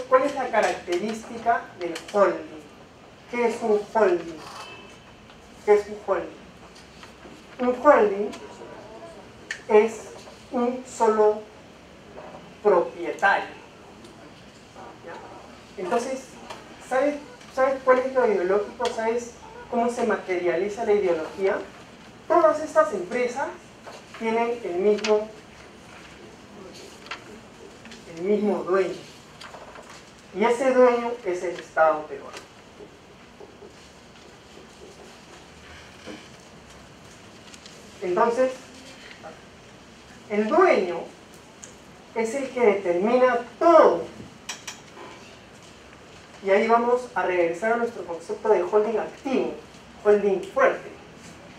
¿cuál es la característica del holding? ¿Qué es un holding? ¿Qué es un holding? Un holding es un solo propietario. ¿Ya? Entonces, ¿sabes cuál es lo ideológico? ¿Sabes cómo se materializa la ideología? Todas estas empresas tienen el mismo dueño. Y ese dueño es el Estado peruano. Entonces, el dueño es el que determina todo. Y ahí vamos a regresar a nuestro concepto de holding activo, holding fuerte.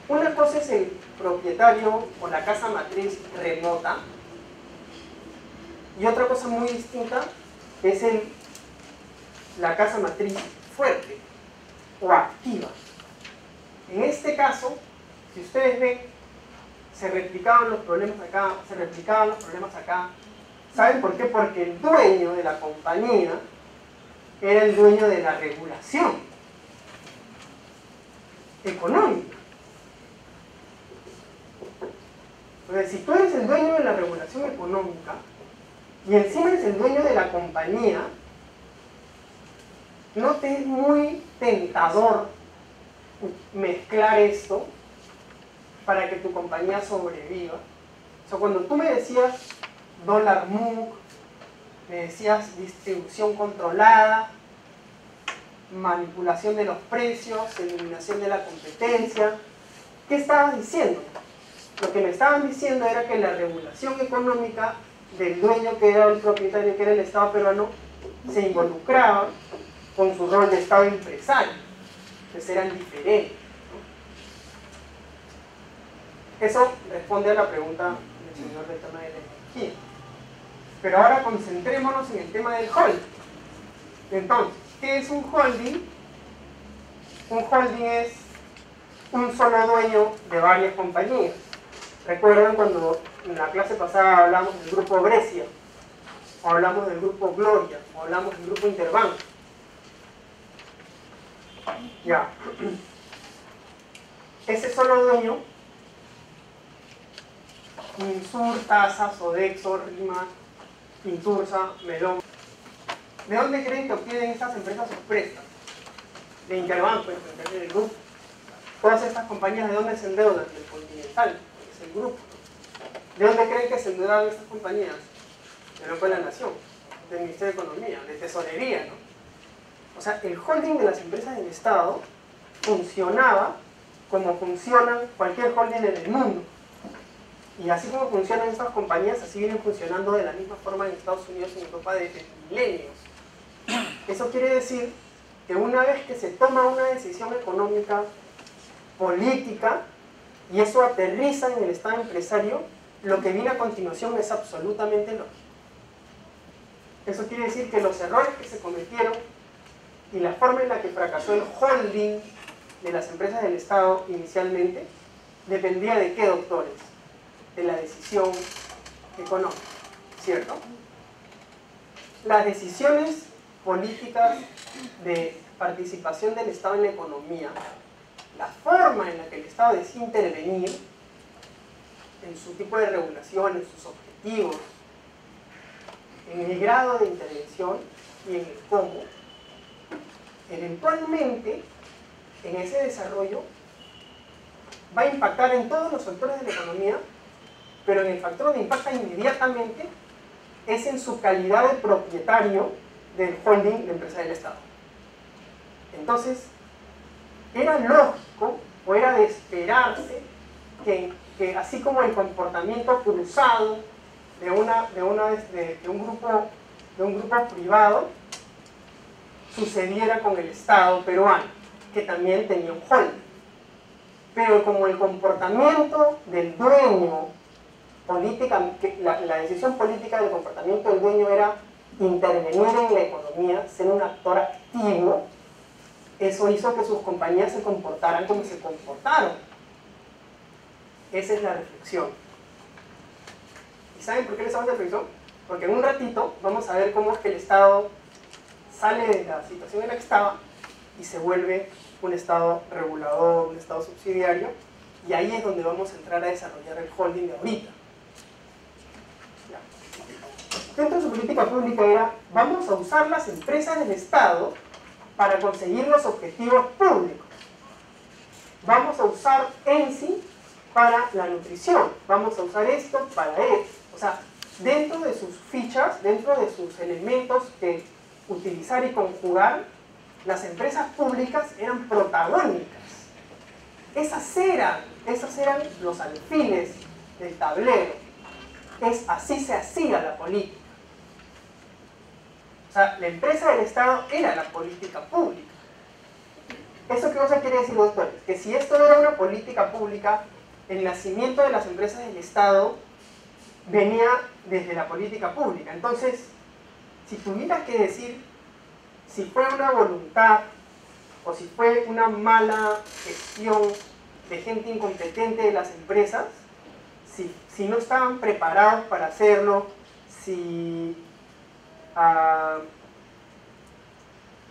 Una cosa es el propietario o la casa matriz remota, y otra cosa muy distinta es la casa matriz fuerte o activa. En este caso, si ustedes ven, se replicaban los problemas acá, se replicaban los problemas acá. ¿Saben por qué? Porque el dueño de la compañía era el dueño de la regulación económica. Entonces, si tú eres el dueño de la regulación económica y encima eres el dueño de la compañía, ¿no te es muy tentador mezclar esto para que tu compañía sobreviva? O sea, cuando tú me decías dólar MOOC, me decías distribución controlada, manipulación de los precios, eliminación de la competencia, ¿qué estabas diciendo? Lo que me estaban diciendo era que la regulación económica del dueño, que era el propietario, que era el Estado peruano, se involucraba con su rol de Estado empresario, que eran diferentes, ¿no? Eso responde a la pregunta del señor del tema de la energía. Pero ahora concentrémonos en el tema del holding. Entonces, ¿qué es un holding? Un holding es un solo dueño de varias compañías. ¿Recuerdan cuando en la clase pasada hablamos del grupo Grecia? O hablamos del grupo Gloria, o hablamos del grupo Interbank. Ya. Ese solo dueño, Insur, Tasa, Sodexo, Rima, Intursa, Melón. ¿De dónde creen que obtienen estas empresas sus préstamos? De Interbank, pues, del grupo. Todas estas compañías, ¿de dónde se endeudan? Del Continental, es el grupo. ¿De dónde creen que se endeudaban estas compañías? Del Banco de la Nación, del Ministerio de Economía, de Tesorería, ¿no? O sea, el holding de las empresas del Estado funcionaba como funcionan cualquier holding en el mundo. Y así como funcionan estas compañías, así vienen funcionando de la misma forma en Estados Unidos y en Europa desde milenios. Eso quiere decir que una vez que se toma una decisión económica, política, y eso aterriza en el Estado empresario, lo que viene a continuación es absolutamente lógico. Eso quiere decir que los errores que se cometieron y la forma en la que fracasó el holding de las empresas del Estado inicialmente, dependía de qué, doctores? De la decisión económica, ¿cierto? Las decisiones políticas de participación del Estado en la economía, la forma en la que el Estado decide intervenir en su tipo de regulación, en sus objetivos, en el grado de intervención y en el cómo, eventualmente en ese desarrollo va a impactar en todos los sectores de la economía, pero en el factor donde impacta inmediatamente es en su calidad de propietario del holding de empresa del Estado. Entonces, era lógico o era de esperarse que así como el comportamiento cruzado de un grupo privado sucediera con el Estado peruano, que también tenía un holding. Pero como el comportamiento del dueño, la decisión política del comportamiento del dueño era intervenir en la economía, ser un actor activo, eso hizo que sus compañías se comportaran como se comportaron. Esa es la reflexión. ¿Y saben por qué les hago esta reflexión? Porque en un ratito vamos a ver cómo es que el Estado sale de la situación en la que estaba y se vuelve un Estado regulador, un Estado subsidiario, y ahí es donde vamos a entrar a desarrollar el holding de ahorita. Ya. Dentro de su política pública era, vamos a usar las empresas del Estado para conseguir los objetivos públicos. Vamos a usar ENSI para la nutrición, vamos a usar esto para esto. O sea, dentro de sus fichas, dentro de sus elementos que utilizar y conjugar, las empresas públicas eran protagónicas. Esas eran los alfiles del tablero. Así se hacía la política. O sea, la empresa del Estado era la política pública. ¿Eso qué cosa quiere decir, doctores? Que si esto era una política pública, el nacimiento de las empresas del Estado venía desde la política pública. Entonces, si tuvieras que decir si fue una voluntad o si fue una mala gestión de gente incompetente de las empresas, si no estaban preparados para hacerlo, si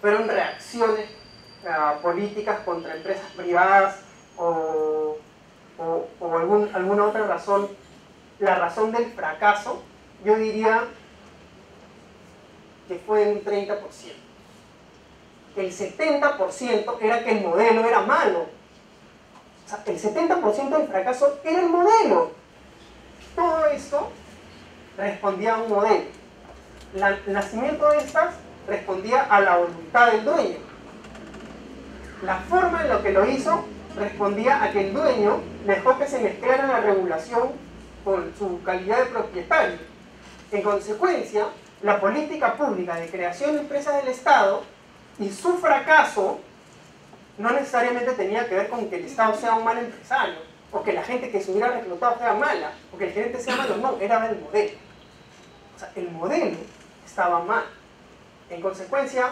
fueron reacciones políticas contra empresas privadas o alguna otra razón, la razón del fracaso, yo diría que fue un 30%. El 70% era que el modelo era malo. O sea, el 70% del fracaso era el modelo. Todo esto respondía a un modelo. El nacimiento de estas respondía a la voluntad del dueño. La forma en la que lo hizo respondía a que el dueño dejó que se mezclara la regulación con su calidad de propietario. En consecuencia, la política pública de creación de empresas del Estado y su fracaso no necesariamente tenía que ver con que el Estado sea un mal empresario, o que la gente que se hubiera reclutado sea mala, o que el gerente sea malo, no, era el modelo. O sea, el modelo estaba mal. En consecuencia,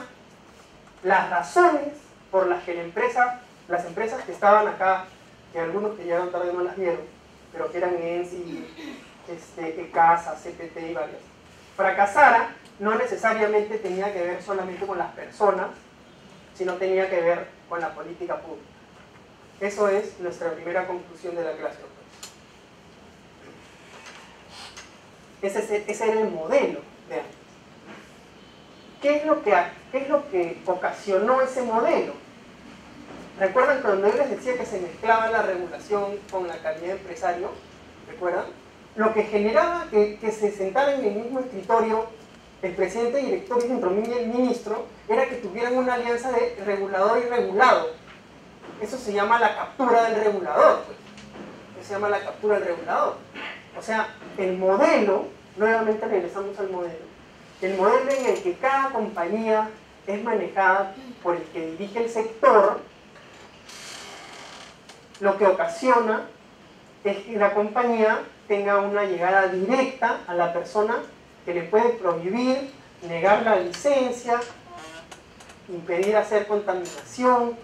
las razones por las que las empresas que estaban acá, que algunos que llegaron tarde no las vieron, pero que eran ENSI, ECASA, CPT y varias, fracasara, no necesariamente tenía que ver solamente con las personas, sino tenía que ver con la política pública. Eso es nuestra primera conclusión de la clase. Ese era el modelo de antes. ¿Qué es lo que ocasionó ese modelo? ¿Recuerdan cuando yo les decía que se mezclaba la regulación con la calidad de empresario? ¿Recuerdan? Lo que generaba que se sentaran en el mismo escritorio el presidente, director y el ministro era que tuvieran una alianza de regulador y regulado. Eso se llama la captura del regulador. Pues. Eso se llama la captura del regulador. O sea, el modelo, nuevamente regresamos al modelo, el modelo en el que cada compañía es manejada por el que dirige el sector, lo que ocasiona es que la compañía tenga una llegada directa a la persona que le puede prohibir, negar la licencia, impedir hacer contaminación.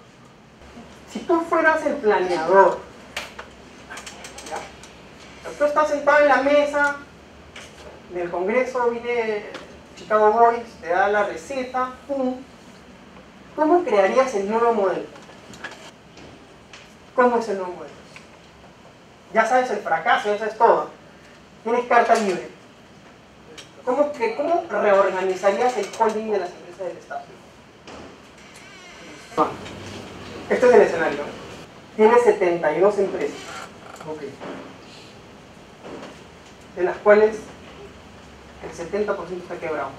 Si tú fueras el planeador, ¿ya? Tú estás sentado en la mesa del Congreso, viene Chicago Boys, te da la receta, ¡pum! ¿Cómo crearías el nuevo modelo? ¿Cómo es el nuevo modelo? Ya sabes el fracaso, ya sabes todo. Tienes carta libre. ¿Cómo reorganizarías el holding de las empresas del Estado? Este es el escenario. Tiene 72 empresas. Okay. De las cuales el 70% está quebrado.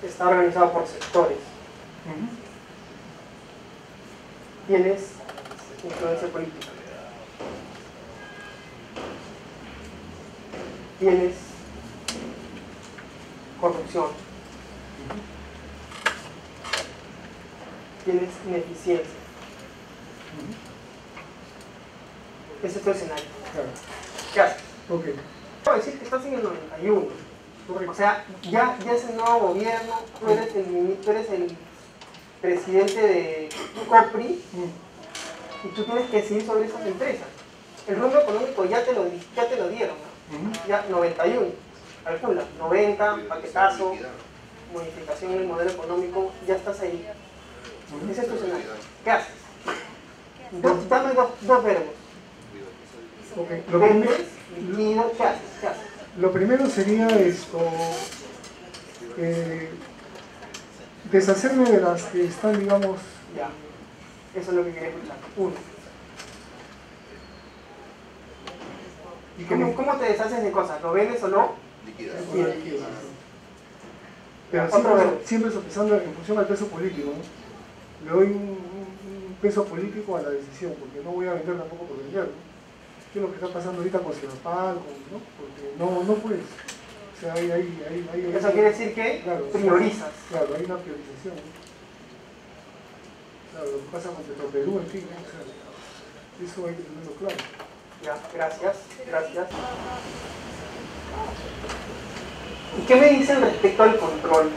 Está organizado por sectores. Tienes influencia política. Tienes corrupción. Tienes ineficiencia. Ese es tu escenario. Claro. ¿Qué haces? Okay. Puedo decir que estás en el 91. Correcto. O sea, ya es el nuevo gobierno, tú eres el presidente de COPRI y tú tienes que decidir sobre esas empresas. El rumbo económico ya te lo dieron, ¿no? Ya 91, calcula, 90, paquetazo, modificación en el modelo económico, ya estás ahí. Ese es tu escenario. ¿Qué haces? Dame dos verbos. Okay. Vendes, liquidas, ¿qué haces? ¿Qué haces? Lo primero sería deshacerme de las que están, digamos... Ya, eso es lo que quería escuchar. Uno. Y ¿Cómo te deshaces de cosas? ¿Lo vendes o no? liquidas. Liquidas. Pero siempre sopesando en función al peso político, ¿no? Le doy un peso político a la decisión, porque no voy a vender tampoco por vender, ¿no? ¿Qué es lo que está pasando ahorita con Ciudadpal, ¿no? Porque no puedes. O sea, Eso quiere decir que claro, priorizas. Claro, hay una priorización, ¿no? Claro, lo que pasa con Petroperú, en fin, ¿no? O sea, eso hay que tenerlo claro. Ya, gracias. ¿Y qué me dicen respecto al control?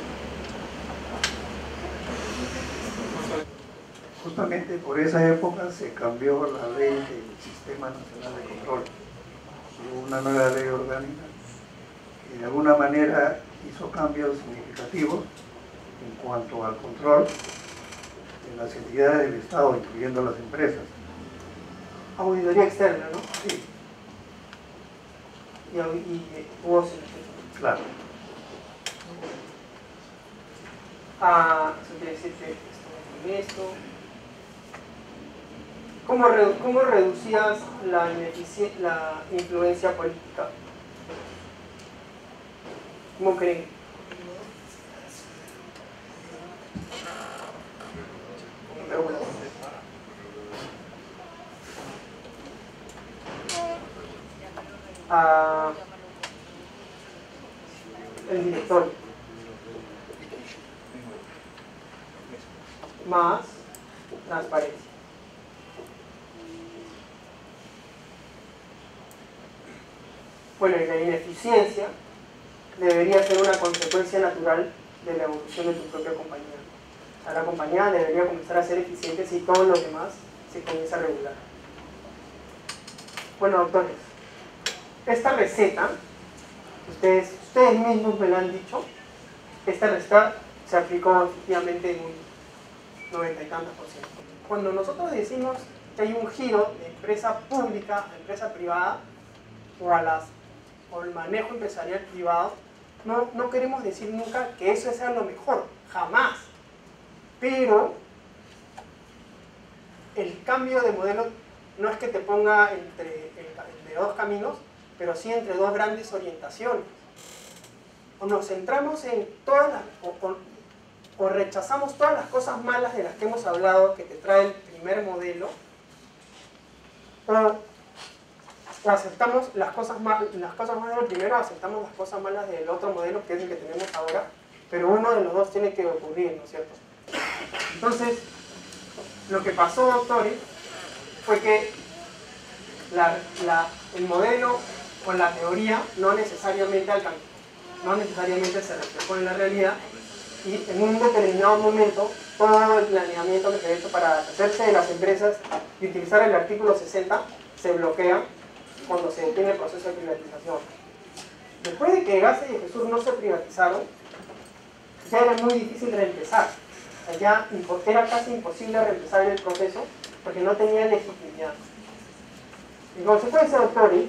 Justamente por esa época se cambió la ley del Sistema Nacional de Control. Hubo una nueva ley orgánica que de alguna manera hizo cambios significativos en cuanto al control de las entidades del Estado, incluyendo las empresas. Auditoría externa, ¿no? Sí, Y hubo... claro. Eso quiere decir que esto. ¿Cómo reducías la influencia política? ¿Cómo creen? El directorio. Más transparencia. Bueno, y la ineficiencia debería ser una consecuencia natural de la evolución de tu propia compañía. O sea, la compañía debería comenzar a ser eficiente si todo lo demás se comienza a regular. Bueno, doctores, esta receta, ustedes mismos me la han dicho, esta receta se aplicó efectivamente en un 90 y tantos %. Cuando nosotros decimos que hay un giro de empresa pública a empresa privada o el manejo empresarial privado, no queremos decir nunca que eso sea lo mejor, jamás. Pero el cambio de modelo no es que te ponga entre dos caminos, pero sí entre dos grandes orientaciones. O nos centramos en todas las... o rechazamos todas las cosas malas de las que hemos hablado que te trae el primer modelo, o aceptamos las cosas malas del primero, aceptamos las cosas malas del otro modelo, que es el que tenemos ahora, pero uno de los dos tiene que ocurrir, ¿no es cierto? Entonces, lo que pasó, doctores, fue que el modelo o la teoría no necesariamente se reflejó en la realidad, y en un determinado momento todo el planeamiento que se ha hecho para hacerse de las empresas y utilizar el artículo 60 se bloquea cuando se detiene el proceso de privatización. Después de que Gasset y Jesús no se privatizaron, ya era muy difícil reempezar. O sea, ya era casi imposible reempezar el proceso porque no tenía legitimidad. En consecuencia, doctores,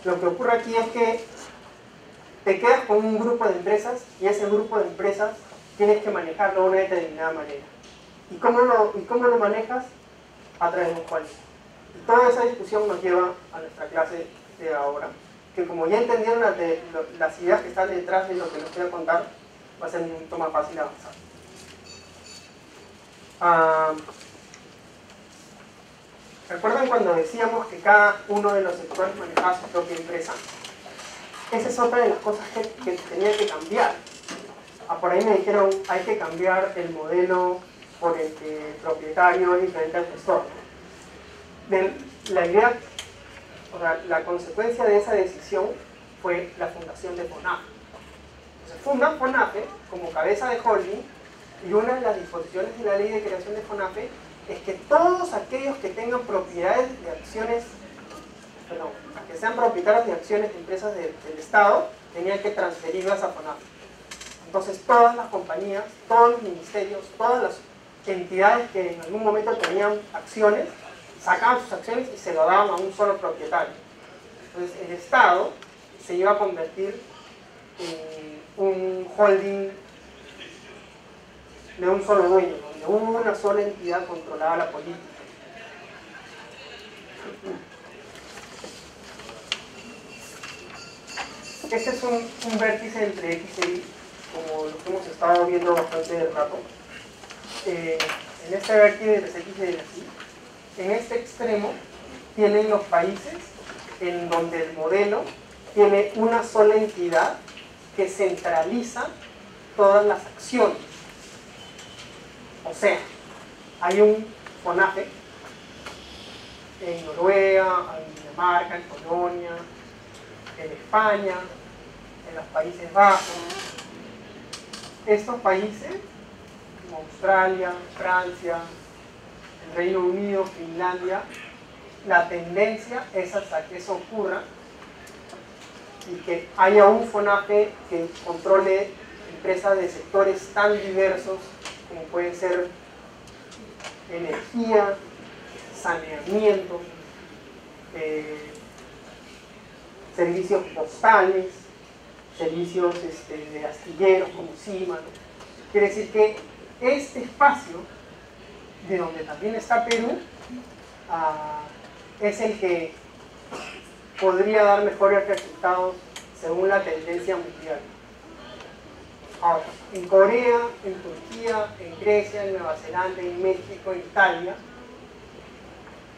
lo que ocurre aquí es que te quedas con un grupo de empresas y ese grupo de empresas tienes que manejarlo de una determinada manera. ¿Y cómo lo manejas? A través de un juicio. Y toda esa discusión nos lleva a nuestra clase de ahora, que como ya entendieron las ideas que están detrás de lo que les voy a contar, va a ser mucho más fácil avanzar. ¿Recuerdan cuando decíamos que cada uno de los sectores manejaba su propia empresa? Esa es otra de las cosas que tenía que cambiar. Por ahí me dijeron, hay que cambiar el modelo por el que el propietario es diferente al gestor. La idea, o sea, la consecuencia de esa decisión fue la fundación de FONAFE. Entonces funda FONAFE como cabeza de holding, y una de las disposiciones de la ley de creación de FONAFE es que todos aquellos que tengan propiedades de acciones, que sean propietarios de acciones de empresas del Estado, tenían que transferirlas a FONAFE. Entonces todas las compañías, todos los ministerios, todas las entidades que en algún momento tenían acciones, sacaban sus acciones y se lo daban a un solo propietario. Entonces el Estado se iba a convertir en un holding de un solo dueño, donde una sola entidad controlaba la política. Este es un vértice entre X e Y, como lo que hemos estado viendo bastante rato. En este vértice entre X y Y, en este extremo tienen los países en donde el modelo tiene una sola entidad que centraliza todas las acciones. O sea, hay un FONAFE en Noruega, en Dinamarca, en Polonia, en España, en los Países Bajos. Estos países, como Australia, Francia, el Reino Unido, Finlandia, la tendencia es hasta que eso ocurra y que haya un FONAFE que controle empresas de sectores tan diversos como pueden ser energía, saneamiento, servicios postales, servicios de astilleros como CIMA, ¿no? Quiere decir que este espacio, de donde también está Perú, es el que podría dar mejores resultados según la tendencia mundial. Ahora, en Corea, en Turquía, en Grecia, en Nueva Zelanda, en México, en Italia,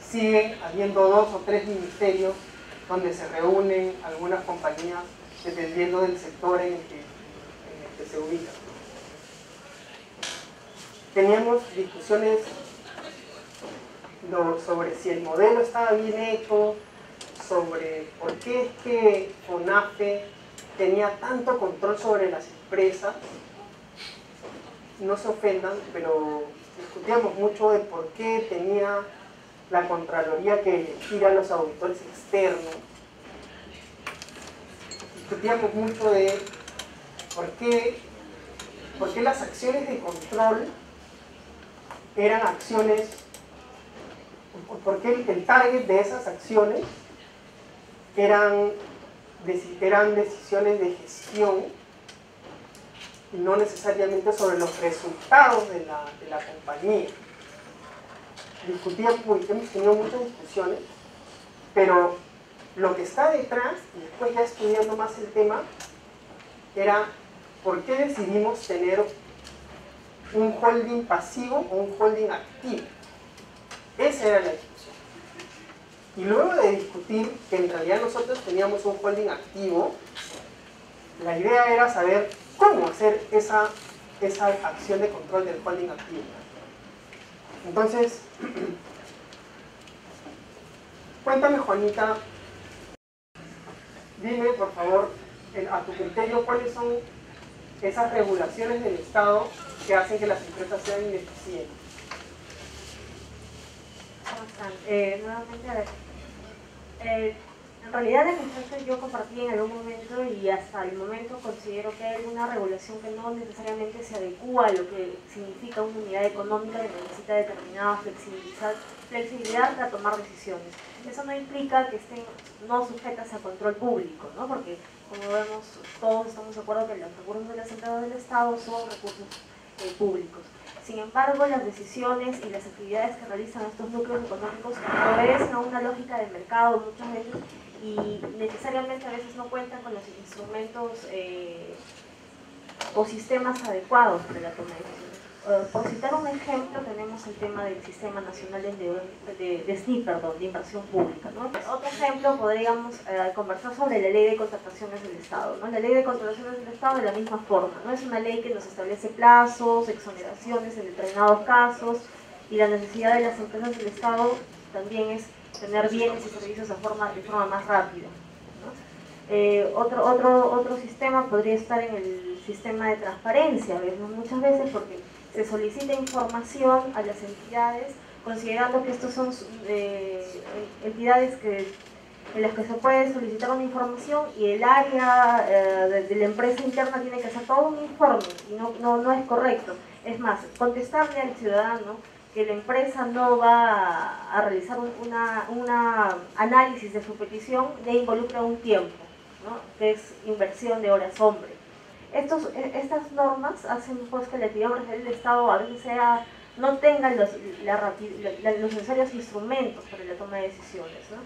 siguen habiendo 2 o 3 ministerios donde se reúnen algunas compañías dependiendo del sector en el que se ubican. Teníamos discusiones sobre si el modelo estaba bien hecho, sobre por qué es que FONAFE tenía tanto control sobre las empresas. No se ofendan, pero discutíamos mucho de por qué tenía la Contraloría que elegir a los auditores externos. Discutíamos mucho de por qué las acciones de control eran acciones, por qué el target de esas acciones eran decisiones de gestión y no necesariamente sobre los resultados de la compañía. Hemos tenido muchas discusiones, pero lo que está detrás, y después ya estudiando más el tema, era por qué decidimos tener un holding pasivo o un holding activo. Esa era la discusión. Y luego de discutir que en realidad nosotros teníamos un holding activo, la idea era saber cómo hacer esa acción de control del holding activo. Entonces, cuéntame, Juanita, dime por favor, a tu criterio, cuáles son esas regulaciones del Estado que hacen que las empresas sean ineficientes. ¿Cómo están? Nuevamente, a ver. En realidad, el concepto yo compartí en algún momento y hasta el momento considero que hay una regulación que no necesariamente se adecua a lo que significa una unidad económica que necesita determinada flexibilidad para tomar decisiones. Eso no implica que estén no sujetas a control público, ¿no? Porque, como vemos, todos estamos de acuerdo que los recursos de las entradas del Estado son recursos públicos. Sin embargo, las decisiones y las actividades que realizan estos núcleos económicos obedecen a una lógica de mercado muchas veces y necesariamente a veces no cuentan con los instrumentos o sistemas adecuados para la toma de decisiones. Por citar un ejemplo, tenemos el tema del Sistema Nacional de SNI, de Inversión Pública, ¿no? Otro ejemplo, podríamos conversar sobre la Ley de Contrataciones del Estado, ¿no? La Ley de Contrataciones del Estado de la misma forma, ¿no? Es una ley que nos establece plazos, exoneraciones en determinados casos, y la necesidad de las empresas del Estado también es tener bienes y servicios de forma más rápida, ¿no? Otro sistema podría estar en el sistema de transparencia, muchas veces porque se solicita información a las entidades considerando que estos son entidades en las que se puede solicitar una información y el área de la empresa interna tiene que hacer todo un informe y no es correcto. Es más, contestarle al ciudadano que la empresa no va a realizar un análisis de su petición ya involucra un tiempo, ¿no? Que es inversión de horas hombre. Estas normas hacen pues que la actividad empresarial del Estado a veces no tenga los necesarios instrumentos para la toma de decisiones, ¿no?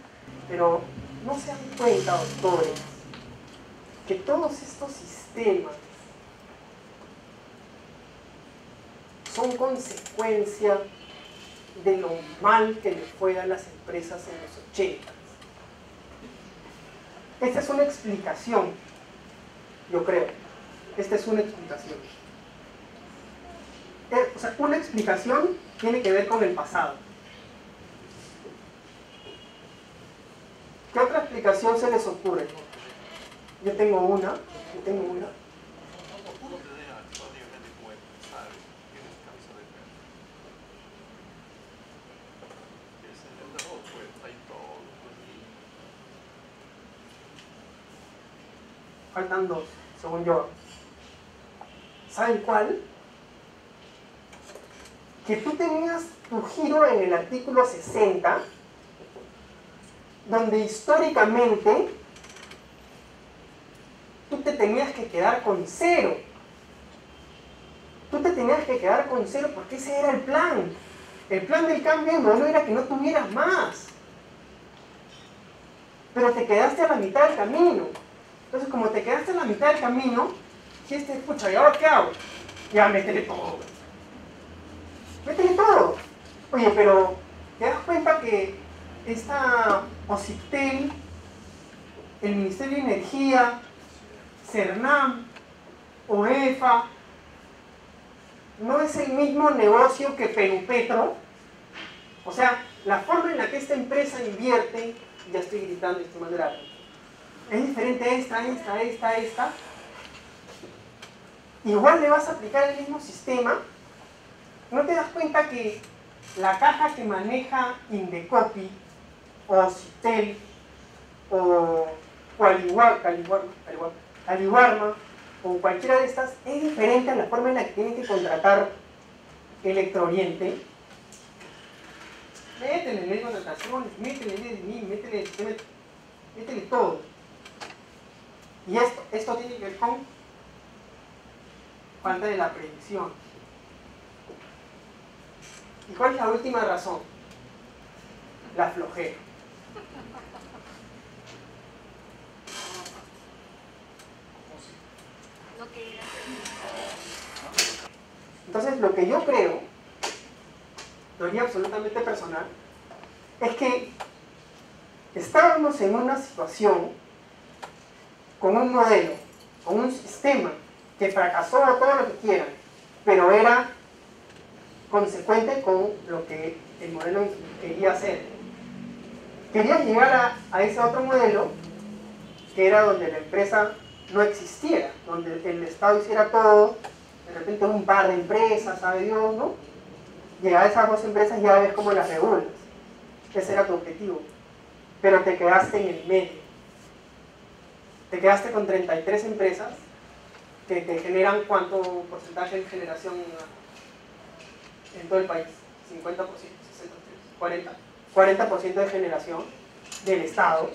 Pero no se dan cuenta, doctores, que todos estos sistemas son consecuencia de lo mal que le fue a las empresas en los 80. Esta es una explicación, yo creo. Esta es una explicación. O sea, una explicación tiene que ver con el pasado. ¿Qué otra explicación se les ocurre? Yo tengo una. Faltan dos, según yo. ¿Saben cuál? Que tú tenías tu giro en el artículo 60, donde históricamente tú te tenías que quedar con cero. Tú te tenías que quedar con cero porque ese era el plan. El plan del cambio de modelo era que no tuvieras más. Pero te quedaste a la mitad del camino. Entonces, como te quedaste a la mitad del camino, dijiste, escucha, ¿y ahora qué hago? Ya, métele todo. Métele todo. Oye, pero ¿te das cuenta que esta OCIPTEL, el Ministerio de Energía, CERNAM, OEFA, no es el mismo negocio que Perupetro? O sea, la forma en la que esta empresa invierte, ya estoy gritando y estoy mal grave, es diferente a esta. Igual le vas a aplicar el mismo sistema. ¿No te das cuenta que la caja que maneja Indecopi, o OCIPTEL, o Aliwarma, o cualquiera de estas, es diferente a la forma en la que tienen que contratar Electrooriente? Métele ley de contrataciones, métele ley de NIM, métele todo. Y esto tiene que ver con falta de la previsión. ¿Y cuál es la última razón? La flojera. Entonces, lo que yo creo, teoría absolutamente personal, es que estábamos en una situación con un modelo, con un sistema que fracasó todo lo que quieran, pero era consecuente con lo que el modelo quería hacer. Quería llegar a ese otro modelo, que era donde la empresa no existiera, donde el Estado hiciera todo, de repente un par de empresas, sabe Dios, ¿no? Llegar a esas dos empresas y ya ves cómo las regulas. Ese era tu objetivo. Pero te quedaste en el medio. Te quedaste con 33 empresas que te generan ¿cuánto porcentaje de generación en todo el país? 50%, 60%, 40% de generación del Estado.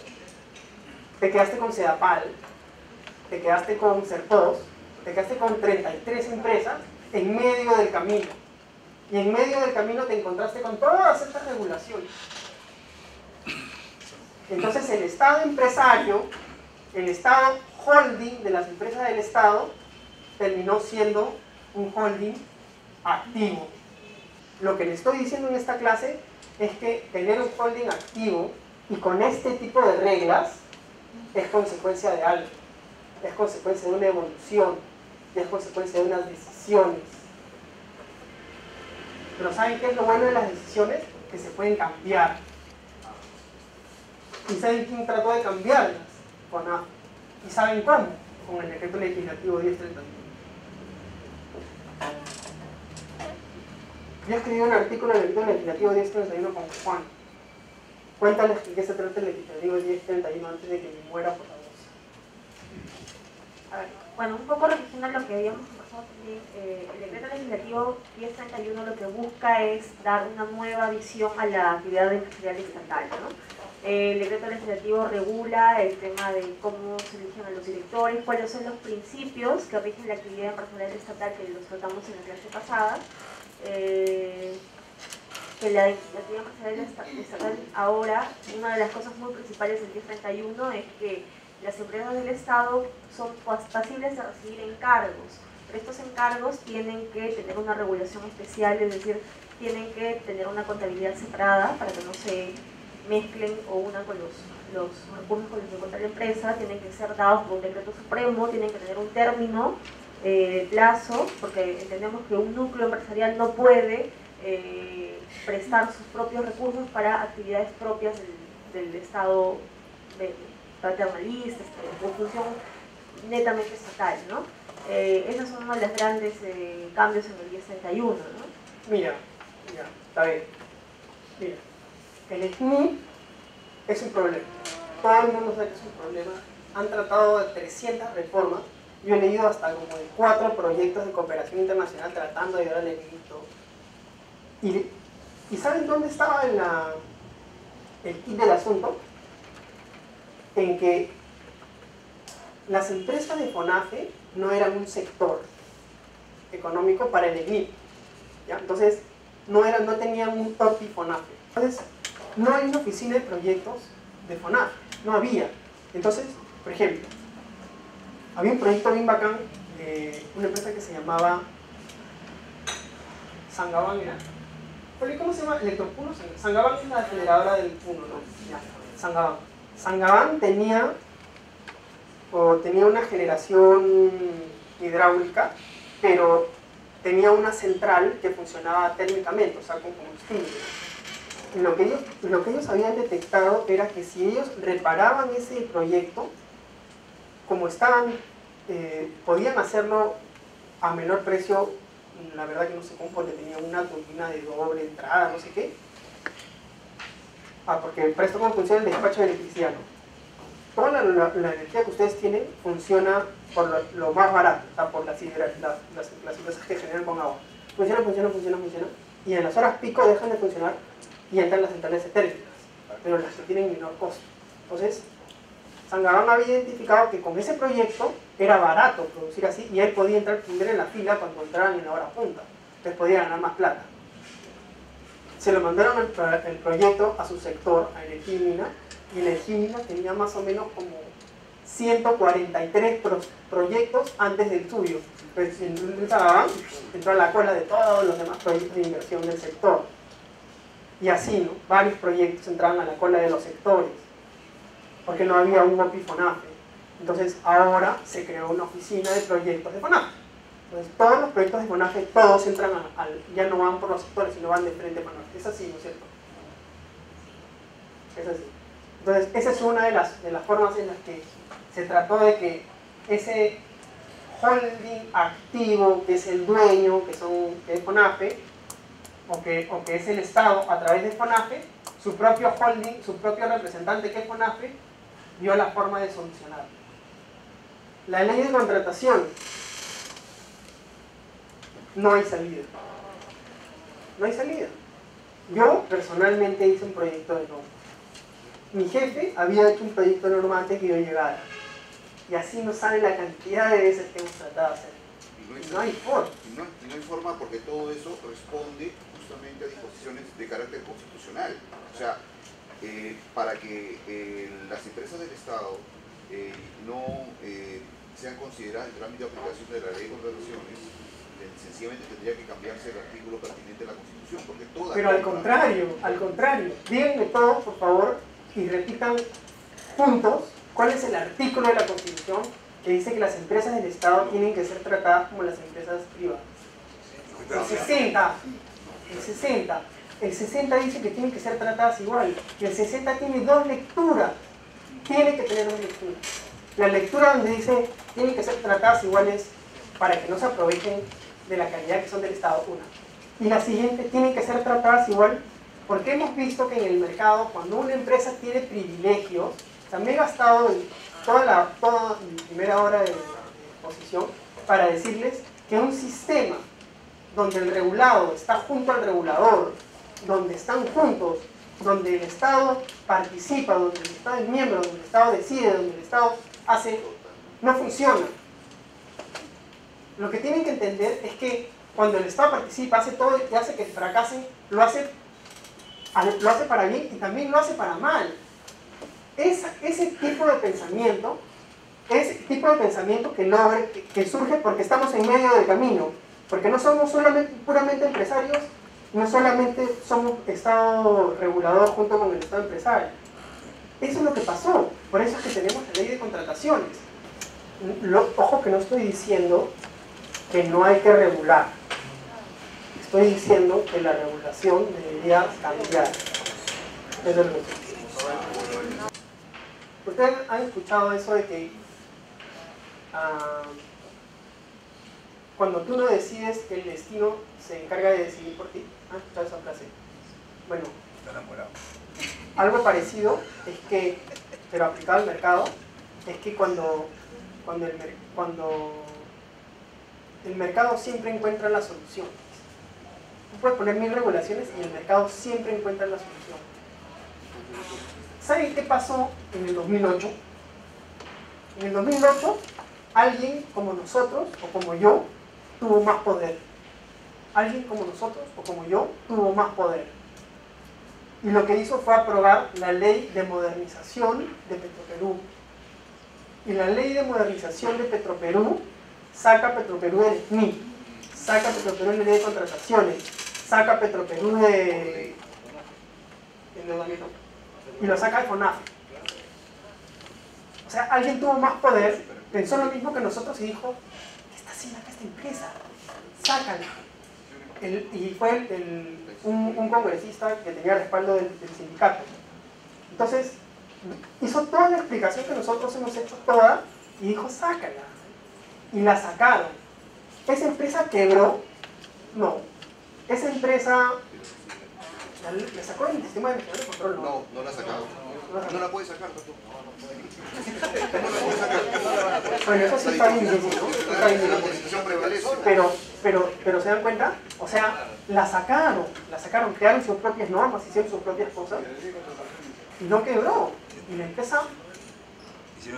Te quedaste con Sedapal, te quedaste con Serpos, te quedaste con 33 empresas en medio del camino. Y en medio del camino te encontraste con todas estas regulaciones. Entonces el Estado empresario, el Estado holding de las empresas del Estado, terminó siendo un holding activo. Lo que le estoy diciendo en esta clase es que tener un holding activo y con este tipo de reglas es consecuencia de algo, es consecuencia de una evolución, es consecuencia de unas decisiones. Pero ¿saben qué es lo bueno de las decisiones? Que se pueden cambiar. ¿Y saben quién trató de cambiarlas? CONAF. ¿Y saben cómo? Con el decreto legislativo 1031. Yo escribí un artículo en el Decreto Legislativo 1031 con Juan. Cuéntales de qué se trata el Legislativo 1031 antes de que me muera por la voz. A ver, bueno, un poco repitiendo lo que habíamos conversado también, el Decreto Legislativo 1031 lo que busca es dar una nueva visión a la actividad empresarial estatal, ¿no? El Decreto Legislativo regula el tema de cómo se eligen a los directores, cuáles son los principios que rigen la actividad empresarial estatal, que los tratamos en la clase pasada. Que la actividad empresarial estatal ahora, una de las cosas muy principales del 1031 es que las empresas del Estado son pasibles de recibir encargos, pero estos encargos tienen que tener una regulación especial, es decir, tienen que tener una contabilidad separada para que no se mezclen o unan con los recursos con los que cuenta la empresa, tienen que ser dados por un decreto supremo, tienen que tener un término de plazo, porque entendemos que un núcleo empresarial no puede prestar sus propios recursos para actividades propias del Estado paternalista, de función netamente estatal, ¿no? Esos son uno de los grandes cambios en el 1031, ¿no? Mira, está bien. Mira, el SNI es un problema. Todo el mundo sabe que es un problema. Han tratado de 300 reformas. Yo he leído hasta como de 4 proyectos de cooperación internacional tratando de ayudar al SNI. ¿Y saben dónde estaba el kit del asunto? En que las empresas de FONAFE no eran un sector económico para el SNI, ¿ya? Entonces no tenían un TOTI FONAFE. Entonces no hay una oficina de proyectos de FONAFE, no había. Entonces, por ejemplo, había un proyecto bien bacán de una empresa que se llamaba Sangaban, ¿cómo se llama? Electropuno. Sangaban es la aceleradora del Puno, ¿no? Ya, Sangaban. Sangaban tenía una generación hidráulica, pero tenía una central que funcionaba térmicamente, o sea, con combustible. Y lo que ellos habían detectado era que si ellos reparaban ese proyecto, como estaban, podían hacerlo a menor precio, la verdad que no sé cómo, porque tenía una turbina de doble entrada, no sé qué. Porque para esto cómo funciona el despacho de electricidad, ¿no? Toda la energía que ustedes tienen funciona por lo más barato, o sea, por las empresas que generan con agua. Funciona, y en las horas pico dejan de funcionar y entran las centrales térmicas, pero las que tienen menor costo. Entonces, Sangaban había identificado que con ese proyecto era barato producir así y él podía entrar primero en la fila cuando entraran en la hora punta, entonces podía ganar más plata. Se lo mandaron el proyecto a su sector, a Energimina, y Energimina tenía más o menos como 143 proyectos antes del suyo. Entonces, en Sangaban entró a la cola de todos los demás proyectos de inversión del sector. Y así, ¿no? Varios proyectos entraban a la cola de los sectores, porque no había un OPI FONAFE. Entonces ahora se creó una oficina de proyectos de FONAFE. Entonces todos los proyectos de FONAFE, todos entran ya no van por los sectores, sino van de frente a FONAFE. Es así, ¿no es cierto? Es así. Entonces esa es una de las formas en las que se trató de que ese holding activo, que es el dueño, que es FONAFE, o que es el Estado a través de FONAFE, su propio holding, su propio representante que es FONAFE, vio la forma de solucionarlo. La ley de contratación, no hay salida. No hay salida. Yo personalmente hice un proyecto de norma. Mi jefe había hecho un proyecto de norma antes que yo llegara. Y así no sabe la cantidad de veces que hemos tratado de hacer. No hay forma. Y no hay forma porque todo eso responde justamente a disposiciones de carácter constitucional. O sea, para que las empresas del Estado no sean consideradas en el ámbito de aplicación de la ley de contrataciones, sencillamente tendría que cambiarse el artículo pertinente de la Constitución, porque toda... Pero al contrario, díganme todos, por favor, y repitan juntos cuál es el artículo de la Constitución que dice que las empresas del Estado tienen que ser tratadas como las empresas privadas. El 60 dice que tienen que ser tratadas igual, y el 60 tiene 2 lecturas, tiene que tener 2 lecturas. La lectura donde dice tienen que ser tratadas iguales para que no se aprovechen de la calidad que son del Estado, una. y la siguiente tienen que ser tratadas igual, porque hemos visto que en el mercado, cuando una empresa tiene privilegios, también he gastado toda mi primera hora de exposición para decirles que un sistema donde el regulado está junto al regulador, donde están juntos, donde el Estado participa, donde el Estado es miembro, donde el Estado decide, donde el Estado hace, no funciona. Lo que tienen que entender es que cuando el Estado participa, hace todo y hace que fracasen, lo hace para bien y también lo hace para mal. Ese tipo de pensamiento que surge porque estamos en medio del camino, porque no somos puramente empresarios, no solamente somos Estado regulador junto con el Estado empresario. Eso es lo que pasó, por eso es que tenemos la ley de contrataciones. Ojo que no estoy diciendo que no hay que regular, estoy diciendo que la regulación debería cambiar. Eso es lo que estoy diciendo. ¿Ustedes han escuchado eso de que cuando tú no decides, el destino se encarga de decidir por ti? ¿Han escuchado esa frase? Bueno, algo parecido es que, pero aplicado al mercado, es que cuando el mercado siempre encuentra la solución. Tú puedes poner 1000 regulaciones y el mercado siempre encuentra la solución. ¿Saben qué pasó en el 2008? En el 2008, alguien como nosotros o como yo tuvo más poder. Alguien como nosotros o como yo tuvo más poder. Y lo que hizo fue aprobar la ley de modernización de Petroperú. Y la ley de modernización de Petroperú saca a Petroperú del SNI, saca a Petroperú de la ley de contrataciones, saca a Petroperú de endeudamiento y lo saca de FONAFE. O sea, alguien tuvo más poder, pensó lo mismo que nosotros y dijo, ¿qué está haciendo acá esta empresa? Sácala. Y fue un congresista que tenía el respaldo del sindicato. Entonces, hizo toda la explicación que nosotros hemos hecho toda y dijo, sácala. Y la sacaron. ¿Esa empresa quebró? No. Esa empresa... ¿Le sacó el sistema de nacional de control? No, no la ha sacado. No la puede sacar tampoco. Bueno, eso sí está bien difícil, ¿no? Está bien La difícil. constitución prevalece. Pero ¿se dan cuenta? O sea, la sacaron, crearon sus propias normas, hicieron sus propias cosas y no quebró. Y la empresa...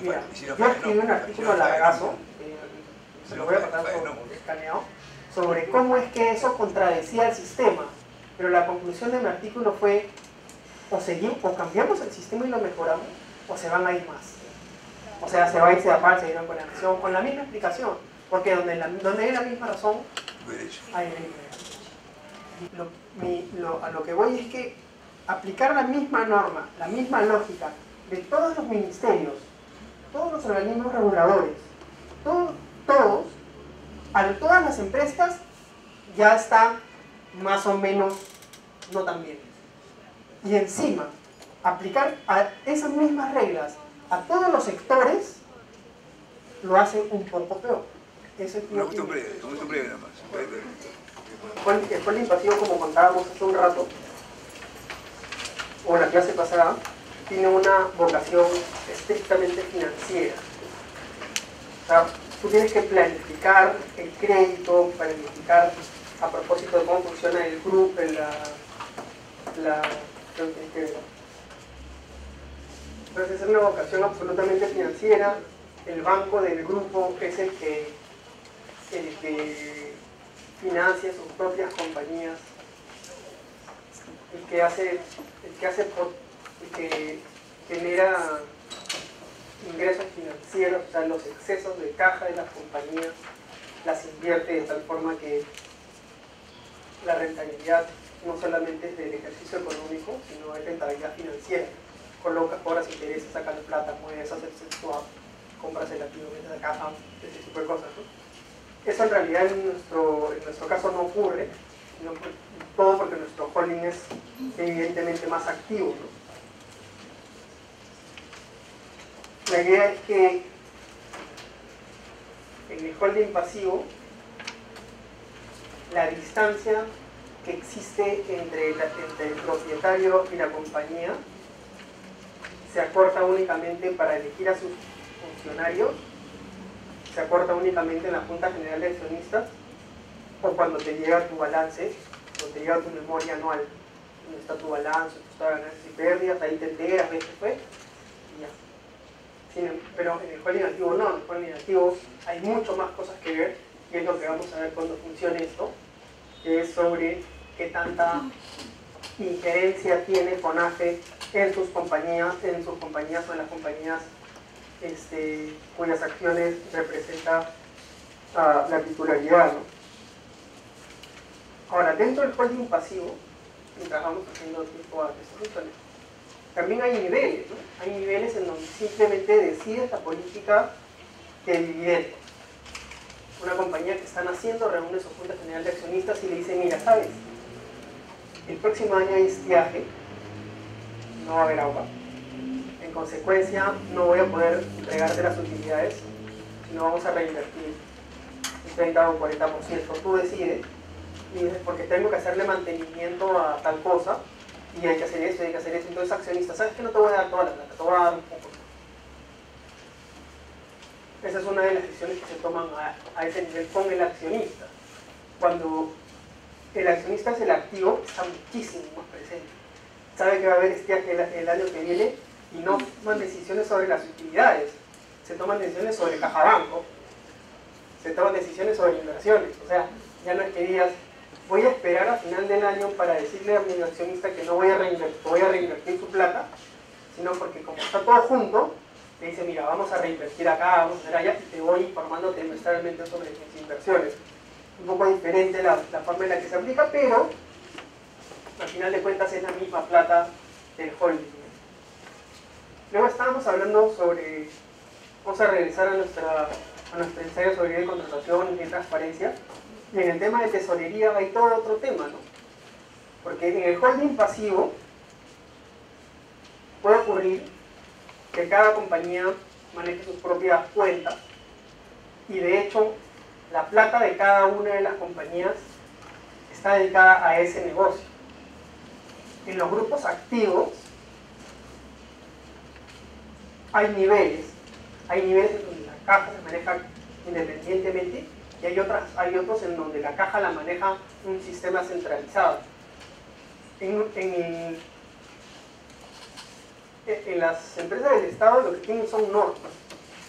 Mira, yo escribí un artículo largazo, se lo voy a pasar escaneado, sobre cómo es que eso contradecía el sistema. Pero la conclusión de mi artículo fue, o cambiamos el sistema y lo mejoramos, o se van a ir más. O sea, se va a ir CEDAPAL, se irán con la acción, con la misma explicación. Porque donde hay la misma razón, hay derecho. A lo que voy es que aplicar la misma norma, la misma lógica de todos los ministerios, todos los organismos reguladores, todas las empresas, ya está más o menos no tan bien. Y encima, aplicar a esas mismas reglas a todos los sectores lo hace un poco peor. Eso es una cuestión breve nada más. El holding pasivo, como contábamos hace un rato, o la clase pasada, tiene una vocación estrictamente financiera. O sea, tú tienes que planificar el crédito, planificar a propósito de cómo funciona el grupo, entonces es una vocación absolutamente financiera. El banco del grupo es el que financia sus propias compañías, el que genera ingresos financieros, o sea, los excesos de caja de las compañías las invierte de tal forma que la rentabilidad no solamente es del ejercicio económico, sino hay rentabilidad financiera. Colocas, cobras intereses, sacas plata, puedes hacerse swap, compras el activo, vendes la caja, ese tipo de cosas, ¿no? Eso en realidad en nuestro caso no ocurre, todo porque nuestro holding es evidentemente más activo, ¿no? La idea es que en el holding pasivo la distancia que existe entre el propietario y la compañía se acorta únicamente para elegir a sus funcionarios, se acorta únicamente en la Junta General de Accionistas, o cuando te llega tu balance, o te llega tu memoria anual, donde está tu balance, tu estado de ganancias y pérdidas, ahí te enteras, ves qué fue, y ya. Pero en el holding activo no, en el holding activo hay mucho más cosas que ver, y es lo que vamos a ver cuando funcione esto, que es sobre qué tanta injerencia tiene FONAFE en sus compañías o en las compañías cuyas acciones representa la titularidad, ¿no? Ahora, dentro del holding pasivo, mientras vamos haciendo tiempo a que se funcione, también hay niveles, ¿no? Hay niveles en donde simplemente decides la política de dividendos. Una compañía que están haciendo reúne su Junta General de Accionistas y le dice, mira, ¿sabes? El próximo año hay estiaje, no va a haber agua. En consecuencia, no voy a poder entregarte las utilidades, sino vamos a reinvertir un 30 o 40%. Tú decides, y dices, porque tengo que hacerle mantenimiento a tal cosa, y hay que hacer eso, hay que hacer eso. Entonces, accionista, ¿sabes que no te voy a dar toda la plata? Te voy a dar un poco. Esa es una de las decisiones que se toman a ese nivel con el accionista. Cuando el accionista es el activo, está muchísimo más presente. Sabe que va a haber estiaje el año que viene y no toman decisiones sobre las utilidades. Se toman decisiones sobre caja banco, se toman decisiones sobre inversiones. O sea, ya no es que digas, voy a esperar a final del año para decirle a mi accionista que no voy a reinvertir su plata, sino porque como está todo junto, te dice, mira, vamos a reinvertir acá, vamos a hacer allá, y te voy informando trimestralmente sobre mis inversiones. Un poco diferente la forma en la que se aplica, pero al final de cuentas es la misma plata del holding. Luego estábamos hablando sobre, vamos a regresar a nuestra ensayo sobre de contratación y transparencia, y en el tema de tesorería hay todo otro tema, ¿no? Porque en el holding pasivo puede ocurrir que cada compañía maneje sus propias cuentas, y de hecho la plata de cada una de las compañías está dedicada a ese negocio. En los grupos activos hay niveles en donde la caja se maneja independientemente, y hay otros en donde la caja la maneja un sistema centralizado. En las empresas del Estado lo que tienen son normas,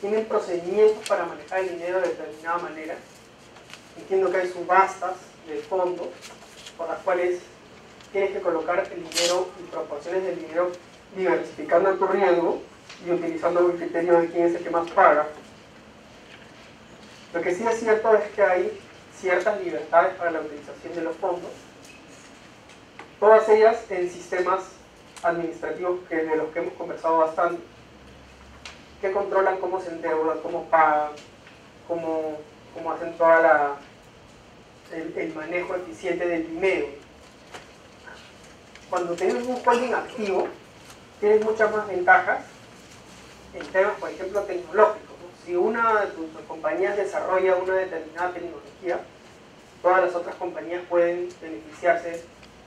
tienen procedimientos para manejar el dinero de determinada manera. Entiendo que hay subastas de fondos por las cuales tienes que colocar el dinero y proporciones del dinero diversificando tu riesgo y utilizando el criterio de quién es el que más paga. Lo que sí es cierto es que hay ciertas libertades para la utilización de los fondos, todas ellas en sistemas administrativos de los que hemos conversado bastante, que controlan cómo se endeudan, cómo pagan, cómo hacen toda el manejo eficiente del dinero. Cuando tienes un holding activo, tienes muchas más ventajas en temas, por ejemplo, tecnológicos, ¿no? Si una de tus compañías desarrolla una determinada tecnología, todas las otras compañías pueden beneficiarse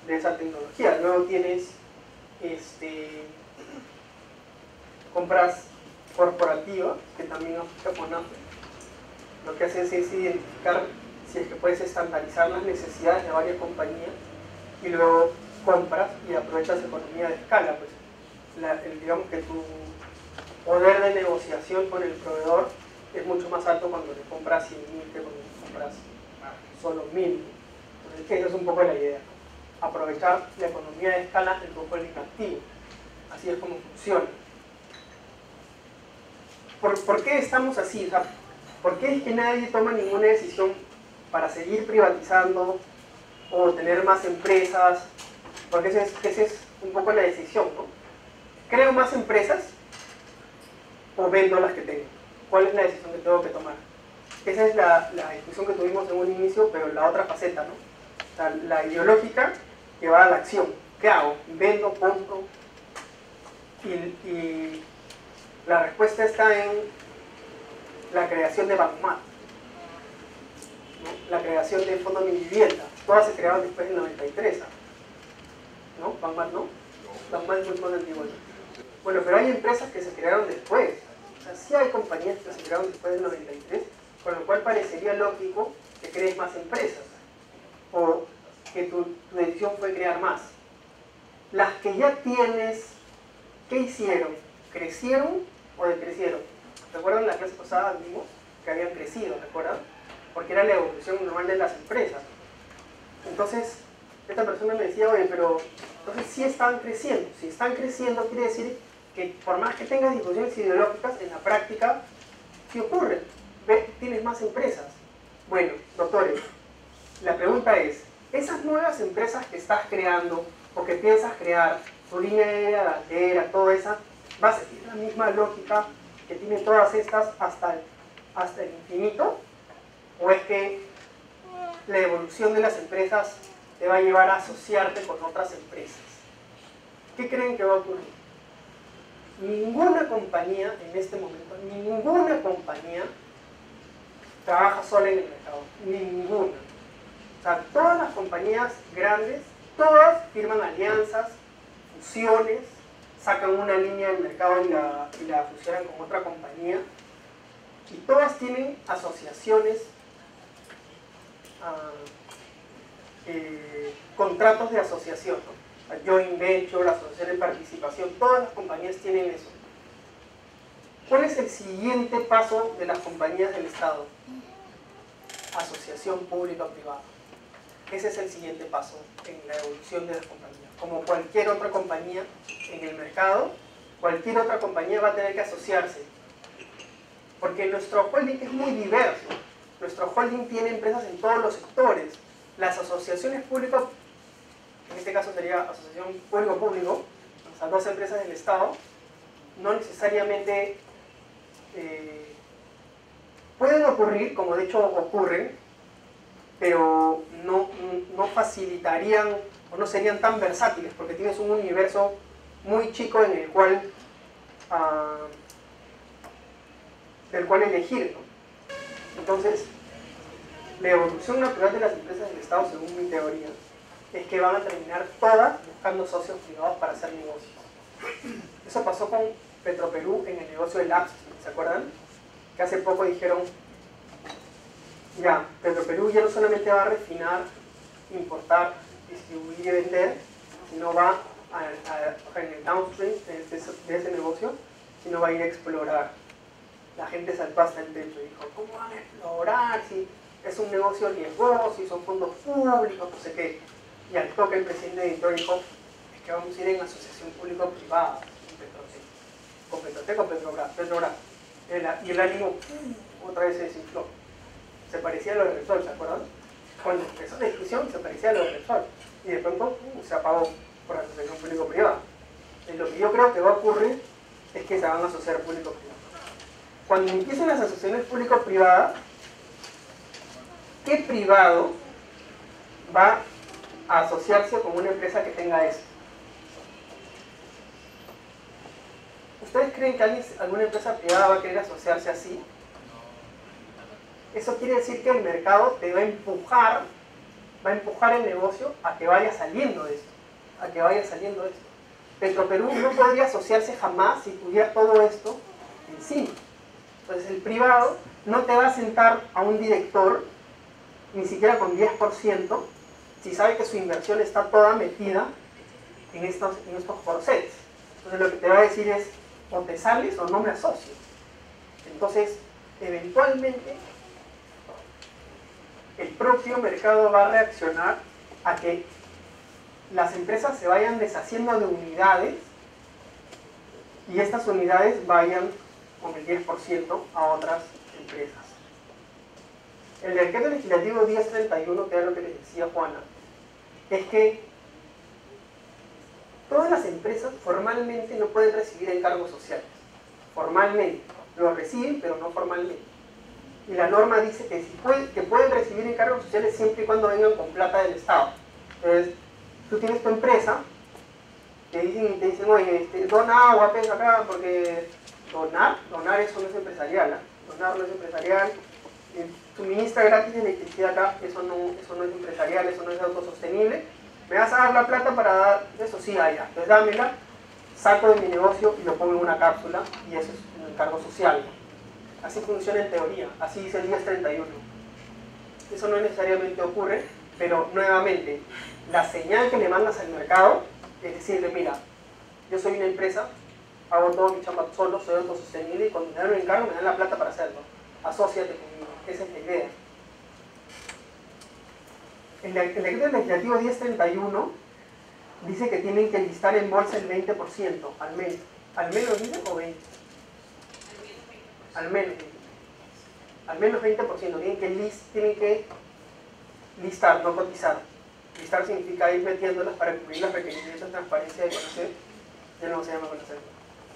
de esa tecnología. Luego tienes compras corporativas, que también aplica FONAFE. Lo que haces es identificar si es que puedes estandarizar las necesidades de varias compañías, y luego compras y aprovechas economía de escala. Pues digamos que tu poder de negociación con el proveedor es mucho más alto cuando le compras 100.000 que cuando le compras solo 1.000. Entonces, esa es un poco la idea, ¿no? Aprovechar la economía de escala en tu holding activo. Así es como funciona. ¿Por qué estamos así? O sea, ¿por qué es que nadie toma ninguna decisión para seguir privatizando o tener más empresas? Porque esa es un poco la decisión, ¿no? ¿Creo más empresas o vendo las que tengo? ¿Cuál es la decisión que tengo que tomar? Esa es la discusión que tuvimos en un inicio, pero la otra faceta, ¿no? O sea, la ideológica que va a la acción. ¿Qué hago? ¿Vendo, compro? Y la respuesta está en la creación de Bancomat, ¿no? La creación de Fondo Mi Vivienda. todas se crearon después del 93, ¿no? ¿Van no? Van mal muy más antiguas. Bueno, pero hay empresas que se crearon después. O sea, sí hay compañías que se crearon después del 93, con lo cual parecería lógico que crees más empresas, o que tu decisión fue crear más. Las que ya tienes, ¿qué hicieron? ¿Crecieron o decrecieron? ¿Recuerdan la clase pasada vimos que habían crecido, recuerdan? Porque era la evolución normal de las empresas. Entonces, esta persona me decía, oye, pero entonces sí están creciendo. Si están creciendo quiere decir que por más que tengas discusiones ideológicas, en la práctica sí ocurre. Tienes más empresas. Bueno, doctores, la pregunta es, esas nuevas empresas que estás creando o que piensas crear, tu línea aérea, bandera, todo esa, ¿va a seguir la misma lógica que tienen todas estas hasta el infinito? ¿O es que la evolución de las empresas te va a llevar a asociarte con otras empresas? ¿Qué creen que va a ocurrir? Ninguna compañía en este momento, ninguna compañía trabaja sola en el mercado, ninguna. O sea, todas las compañías grandes, todas firman alianzas, fusiones, sacan una línea del mercado y la fusionan con otra compañía, y todas tienen asociaciones, contratos de asociación, ¿no? La joint venture, la asociación de participación, todas las compañías tienen eso. ¿Cuál es el siguiente paso de las compañías del Estado? Asociación pública-privada. Ese es el siguiente paso en la evolución de las compañías. Como cualquier otra compañía en el mercado, cualquier otra compañía va a tener que asociarse. Porque nuestro holding es muy diverso. Nuestro holding tiene empresas en todos los sectores. Las asociaciones públicas, en este caso sería asociación público-público, o sea, dos empresas del Estado, no necesariamente pueden ocurrir, como de hecho ocurren, pero no facilitarían o no serían tan versátiles, porque tienes un universo muy chico en el cual elegir, ¿no? Entonces, la evolución natural de las empresas del Estado, según mi teoría, es que van a terminar todas buscando socios privados para hacer negocios. Eso pasó con Petroperú en el negocio del Lapsus, ¿se acuerdan? Que hace poco dijeron, ya, Petroperú ya no solamente va a refinar, importar, distribuir y vender, sino va en el downstream de ese negocio, sino va a ir a explorar. La gente saltó hasta el techo y dijo, ¿cómo van a explorar si es un negocio riesgoso, si son fondos públicos, no sé qué? Y al toque el presidente entró y dijo, es que vamos a ir en asociación público-privada, con Petrobras. Y el ánimo otra vez se desinfló. Se parecía a lo de Repsol, ¿se acuerdan? Cuando empezó la discusión se parecía a lo de Repsol. Y de pronto se apagó por la asociación público-privada. Lo que yo creo que va a ocurrir es que se van a asociar público-privado. Cuando empiecen las asociaciones público-privadas, ¿qué privado va a asociarse con una empresa que tenga esto? ¿Ustedes creen que alguna empresa privada va a querer asociarse así? Eso quiere decir que el mercado te va a empujar el negocio a que vaya saliendo de esto, Petroperú no podría asociarse jamás si tuviera todo esto encima. Entonces el privado no te va a sentar a un director ni siquiera con 10% si sabe que su inversión está toda metida en estos corsets. Entonces lo que te va a decir es, o te sales o no me asocio. Entonces, eventualmente, el propio mercado va a reaccionar a que las empresas se vayan deshaciendo de unidades y estas unidades vayan con el 10% a otras empresas. El decreto legislativo 1031, que era lo que les decía Juana, es que todas las empresas formalmente no pueden recibir encargos sociales. Formalmente. Lo reciben, pero no formalmente. Y la norma dice que pueden recibir encargos sociales siempre y cuando vengan con plata del Estado. Entonces, tú tienes tu empresa, te dicen, oye, dona agua, pesa acá, porque donar eso no es empresarial, ¿eh? Donar no es empresarial, suministra gratis de electricidad acá, eso no es empresarial, eso no es autosostenible. Me vas a dar la plata para dar, eso sí, allá, entonces dámela, saco de mi negocio y lo pongo en una cápsula y eso es un encargo social. Así funciona en teoría, así dice el 1031. Eso no necesariamente ocurre, pero nuevamente, la señal que le mandas al mercado es decirle, mira, yo soy una empresa, hago todo mi chamba solo, soy autosostenible y cuando me dan un encargo me dan la plata para hacerlo. Asóciate conmigo, esa es la idea. El decreto legislativo 1031 dice que tienen que listar en bolsa el 20%, al menos. ¿Al menos dice o 20? Al menos 20%. Al menos 20%. Tienen que listar, no cotizar. Listar significa ir metiéndolas para cumplir los requerimientos de transparencia de conocer. Ya no se llama conocer.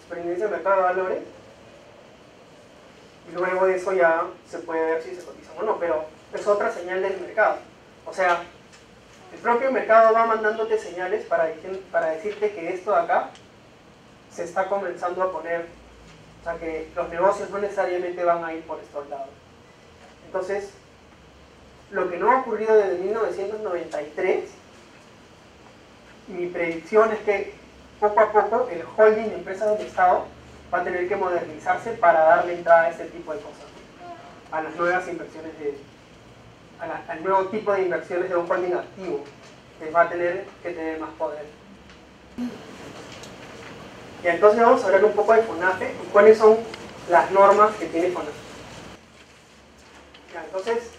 Experiencia de mercado de valores. Y luego de eso ya se puede ver si se cotizan o no, pero es otra señal del mercado. O sea, el propio mercado va mandándote señales para decirte que esto de acá se está comenzando a poner, o sea que los negocios no necesariamente van a ir por estos lados. Entonces, lo que no ha ocurrido desde 1993, mi predicción es que poco a poco el holding de empresas del Estado va a tener que modernizarse para darle entrada a este tipo de cosas, a las nuevas inversiones al nuevo tipo de inversiones de un holding activo, que va a tener que tener más poder. Y entonces vamos a hablar un poco de FONAFE y cuáles son las normas que tiene FONAFE. Ya, entonces,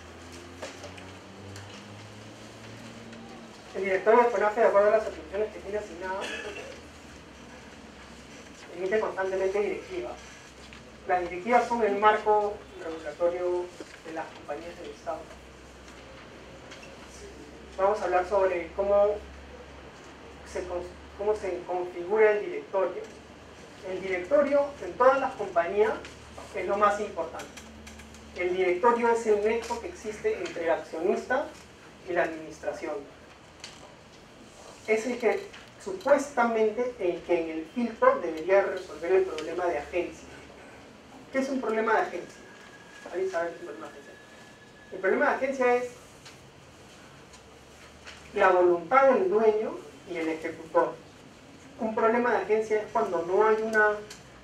el directorio de FONAFE, de acuerdo a las atribuciones que tiene asignadas, emite constantemente directivas. Las directivas son el marco regulatorio de las compañías del Estado. Vamos a hablar sobre cómo se configura el directorio. El directorio en todas las compañías es lo más importante. El directorio es el nexo que existe entre el accionista y la administración. Es el que supuestamente en el filtro debería resolver el problema de agencia. ¿Qué es un problema de agencia? ¿Alguien sabe qué es un problema de agencia? El problema de agencia es la voluntad del dueño y el ejecutor. Un problema de agencia es cuando no hay una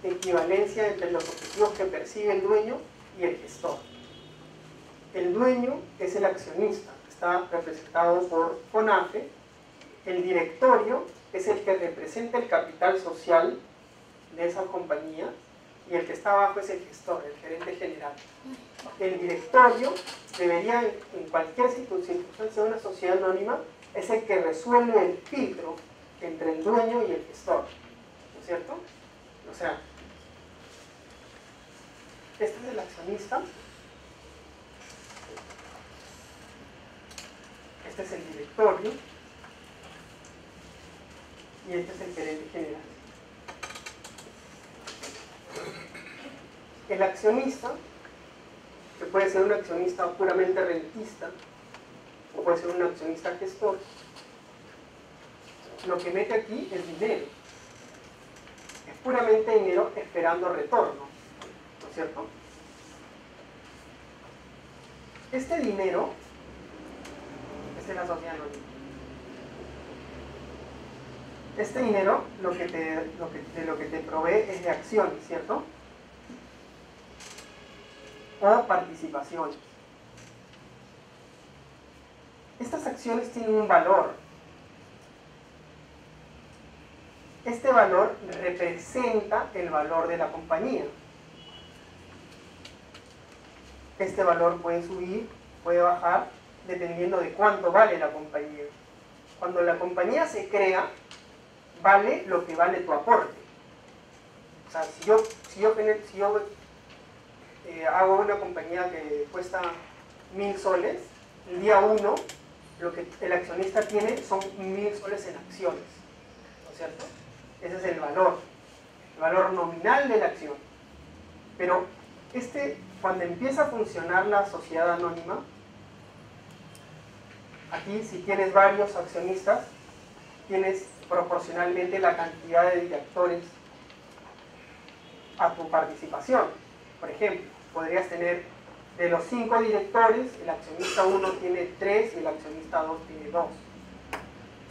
equivalencia entre los objetivos que persigue el dueño y el gestor. El dueño es el accionista, está representado por FONAFE. El directorio es el que representa el capital social de esa compañía y el que está abajo es el gestor, el gerente general. El directorio debería, en cualquier circunstancia de una sociedad anónima, es el que resuelve el filtro entre el dueño y el gestor, ¿no es cierto? O sea, este es el accionista, este es el directorio y este es el gerente general. El accionista, que puede ser un accionista puramente rentista o puede ser un accionista gestor, lo que mete aquí es dinero. Es puramente dinero esperando retorno, ¿no es cierto? Este dinero, esta es la sociedad anónima. Este dinero lo que te provee es de acciones, ¿cierto? O participaciones. Estas acciones tienen un valor. Este valor representa el valor de la compañía. Este valor puede subir, puede bajar, dependiendo de cuánto vale la compañía. Cuando la compañía se crea, vale lo que vale tu aporte. O sea, si yo hago una compañía que cuesta 1000 soles, el día 1 lo que el accionista tiene son 1000 soles en acciones, ¿no es cierto? Ese es el valor nominal de la acción. Pero cuando empieza a funcionar la sociedad anónima, aquí si tienes varios accionistas, tienes proporcionalmente la cantidad de directores a tu participación. Por ejemplo, podrías tener De los 5 directores, el accionista 1 tiene 3 y el accionista 2 tiene 2.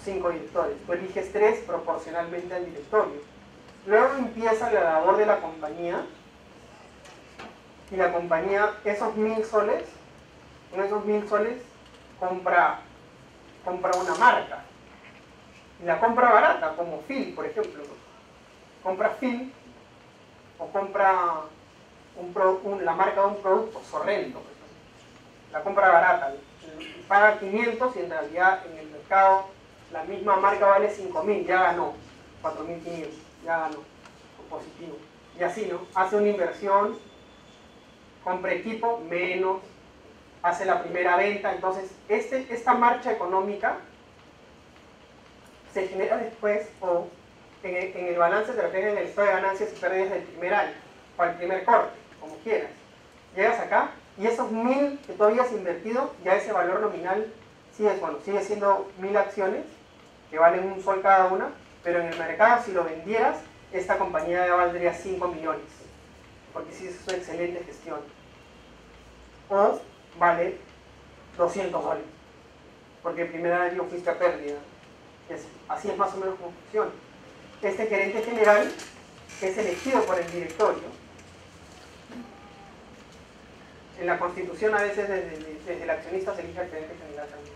5 directores. Tú eliges 3 proporcionalmente al directorio. Luego empieza la labor de la compañía, y la compañía, esos 1000 soles, con esos 1000 soles compra una marca. Y la compra barata, como Phil, por ejemplo. Compra Phil o compra la marca de un producto, Sorrento. La compra barata, paga 500 y en realidad en el mercado la misma marca vale 5.000, ya ganó, 4.500, ya ganó, positivo. Y así, ¿no? Hace una inversión, compra equipo, menos, hace la primera venta. Entonces, esta marcha económica se genera después o en el balance se refleja en el estado de ganancias y pérdidas del primer año, o al primer corte, como quieras. Llegas acá y esos 1000 que tú habías invertido, ya ese valor nominal sigue siendo 1000 acciones que valen un sol cada una, pero en el mercado, si lo vendieras, esta compañía ya valdría 5 millones, porque sí es una excelente gestión. O vale 200 soles, porque el primer año fuiste a pérdida. Así es más o menos como funciona. Este gerente general es elegido por el directorio. En la Constitución a veces desde el accionista se elige al gerente general también,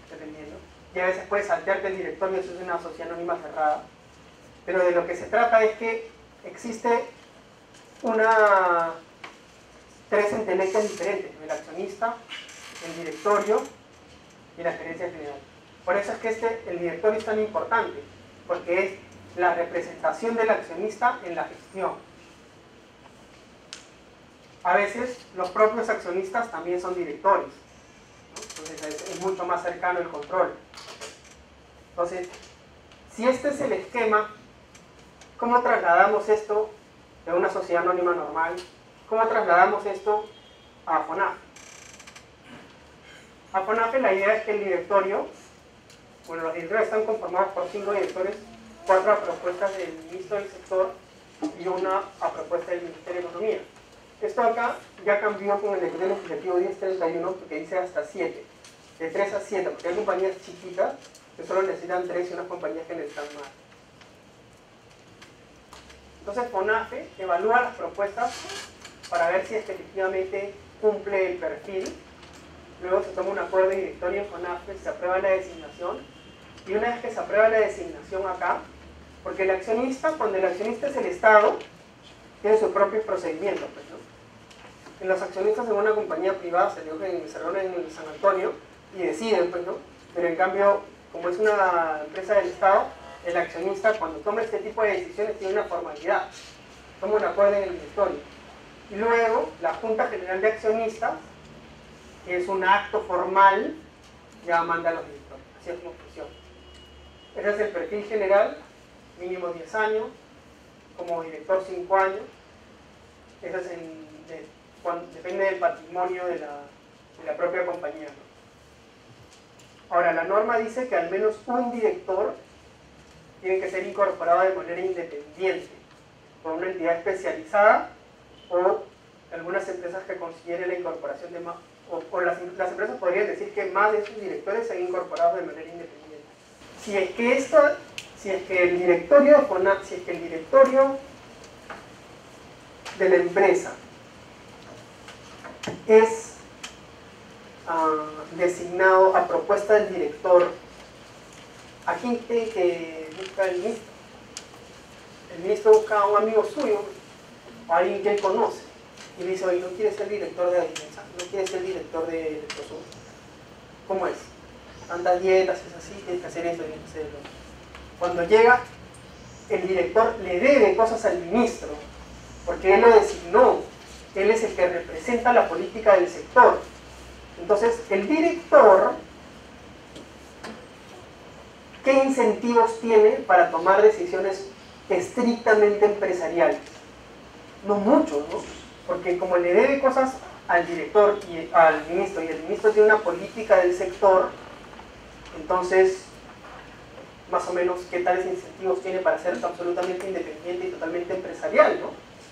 dependiendo. Y a veces puedes saltearte el directorio, eso es una sociedad anónima cerrada. Pero de lo que se trata es que existe 3 entelequias diferentes: el accionista, el directorio y la gerencia general. Por eso es que el directorio es tan importante, porque es la representación del accionista en la gestión. A veces los propios accionistas también son directores, ¿no? Entonces es mucho más cercano el control. Entonces, si este es el esquema, ¿cómo trasladamos esto de una sociedad anónima normal? ¿Cómo trasladamos esto a FONAFE? A FONAFE la idea es que el directorio, bueno, los directores están conformados por 5 directores, 4 a propuestas del ministro del sector y 1 a propuesta del Ministerio de Economía. Esto acá ya cambió con el decreto legislativo 1031, porque dice hasta 7, de 3 a 7, porque hay compañías chiquitas que solo necesitan 3 y unas compañías que necesitan más. Entonces FONAFE evalúa las propuestas para ver si es que efectivamente cumple el perfil. Luego se toma un acuerdo de directorio en FONAFE, se aprueba la designación, y una vez que se aprueba la designación acá, porque el accionista, cuando el accionista es el Estado, tiene sus propios procedimientos, pues, ¿no? En los accionistas en una compañía privada se reúnen en San Antonio y deciden, pues, ¿no? Pero en cambio, como es una empresa del Estado, el accionista cuando toma este tipo de decisiones tiene una formalidad, toma un acuerdo en el directorio. Y luego la Junta General de Accionistas, que es un acto formal, ya manda a los directores. Así es como funciona. Ese es el perfil general, mínimo 10 años, como director 5 años. Ese es depende del patrimonio de la propia compañía, ¿no? Ahora, la norma dice que al menos un director tiene que ser incorporado de manera independiente por una entidad especializada o algunas empresas que consideren la incorporación de más, o las empresas podrían decir que más de sus directores sean incorporados de manera independiente. Si es que el directorio de la empresa es designado a propuesta del director, ¿a quién cree que busca el ministro? El ministro busca a un amigo suyo, o a alguien que él conoce, y le dice: oye, ¿no quieres ser director de Alianza? ¿No quieres ser director de Prosur? ¿Cómo es? Tantas dietas, es así, tienes que hacer esto, tienes que hacer lo otro. Cuando llega, el director le debe cosas al ministro, porque él lo designó, él es el que representa la política del sector. Entonces, el director, ¿qué incentivos tiene para tomar decisiones estrictamente empresariales? No muchos, ¿no? Porque como le debe cosas al director y al ministro, y el ministro tiene una política del sector, entonces, más o menos, ¿qué tales incentivos tiene para ser absolutamente independiente y totalmente empresarial, ¿no?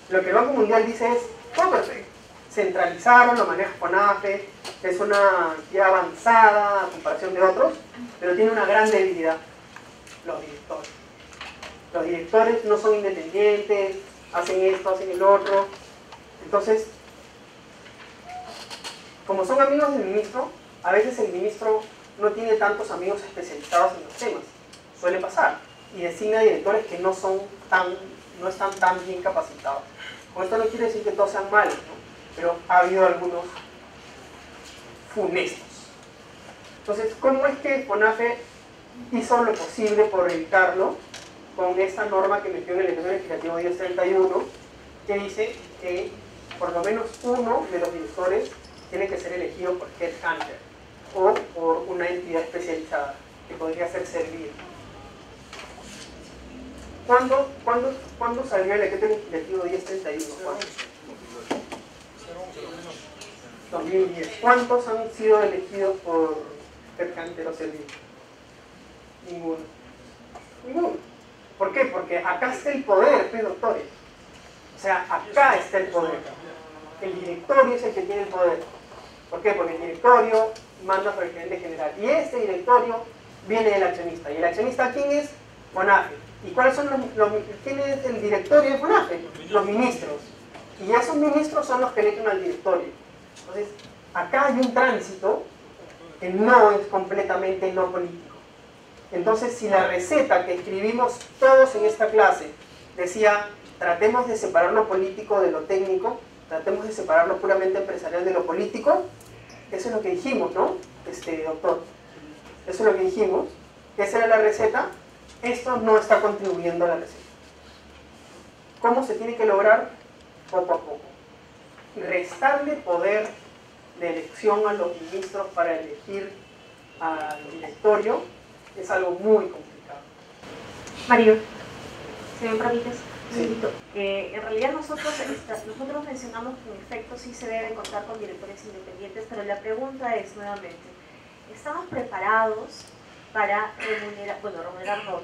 Lo que el Banco Mundial dice es: todo perfecto. centralizaron, lo maneja CONAFE, es una entidad avanzada a comparación de otros, pero tiene una gran debilidad: los directores. Los directores no son independientes, hacen esto, hacen el otro. Entonces, como son amigos del ministro, a veces el ministro no tiene tantos amigos especializados en los temas. Suele pasar. Y designa directores que no están tan bien capacitados. Con esto no quiere decir que todos sean malos, ¿no? Pero ha habido algunos funestos. Entonces, ¿cómo es que CONAFE hizo lo posible por evitarlo? Con esta norma que metió en el decreto legislativo 1031, que dice que por lo menos uno de los directores tiene que ser elegido por headhunter o por una entidad especializada, que podría ser Servir. ¿Cuándo salió el decreto legislativo 1031? ¿Cuándo? 2010. ¿Cuántos han sido elegidos por headhunter o Servir? Ninguno. Ninguno. ¿Por qué? Porque acá está el poder, pues, doctores. O sea, acá está el poder. El directorio es el que tiene el poder. ¿Por qué? Porque el directorio manda por el gerente general. Y este directorio viene del accionista. ¿Y el accionista quién es? CONAFE. ¿Y cuáles son quién es el directorio de CONAFE? Los ministros. Y esos ministros son los que eligen al directorio. Entonces, acá hay un tránsito que no es completamente no político. Entonces, si la receta que escribimos todos en esta clase decía: tratemos de separar lo político de lo técnico, tratemos de separar lo puramente empresarial de lo político, eso es lo que dijimos, ¿no? Doctor, eso es lo que dijimos, esa era la receta. Esto no está contribuyendo a la receta. ¿Cómo se tiene que lograr? Poco a poco. Restarle poder de elección a los ministros para elegir al directorio es algo muy complicado. Mario, si me permites, sí. En realidad nosotros mencionamos que en efecto sí se debe contar con directores independientes, pero la pregunta es nuevamente, ¿estamos preparados para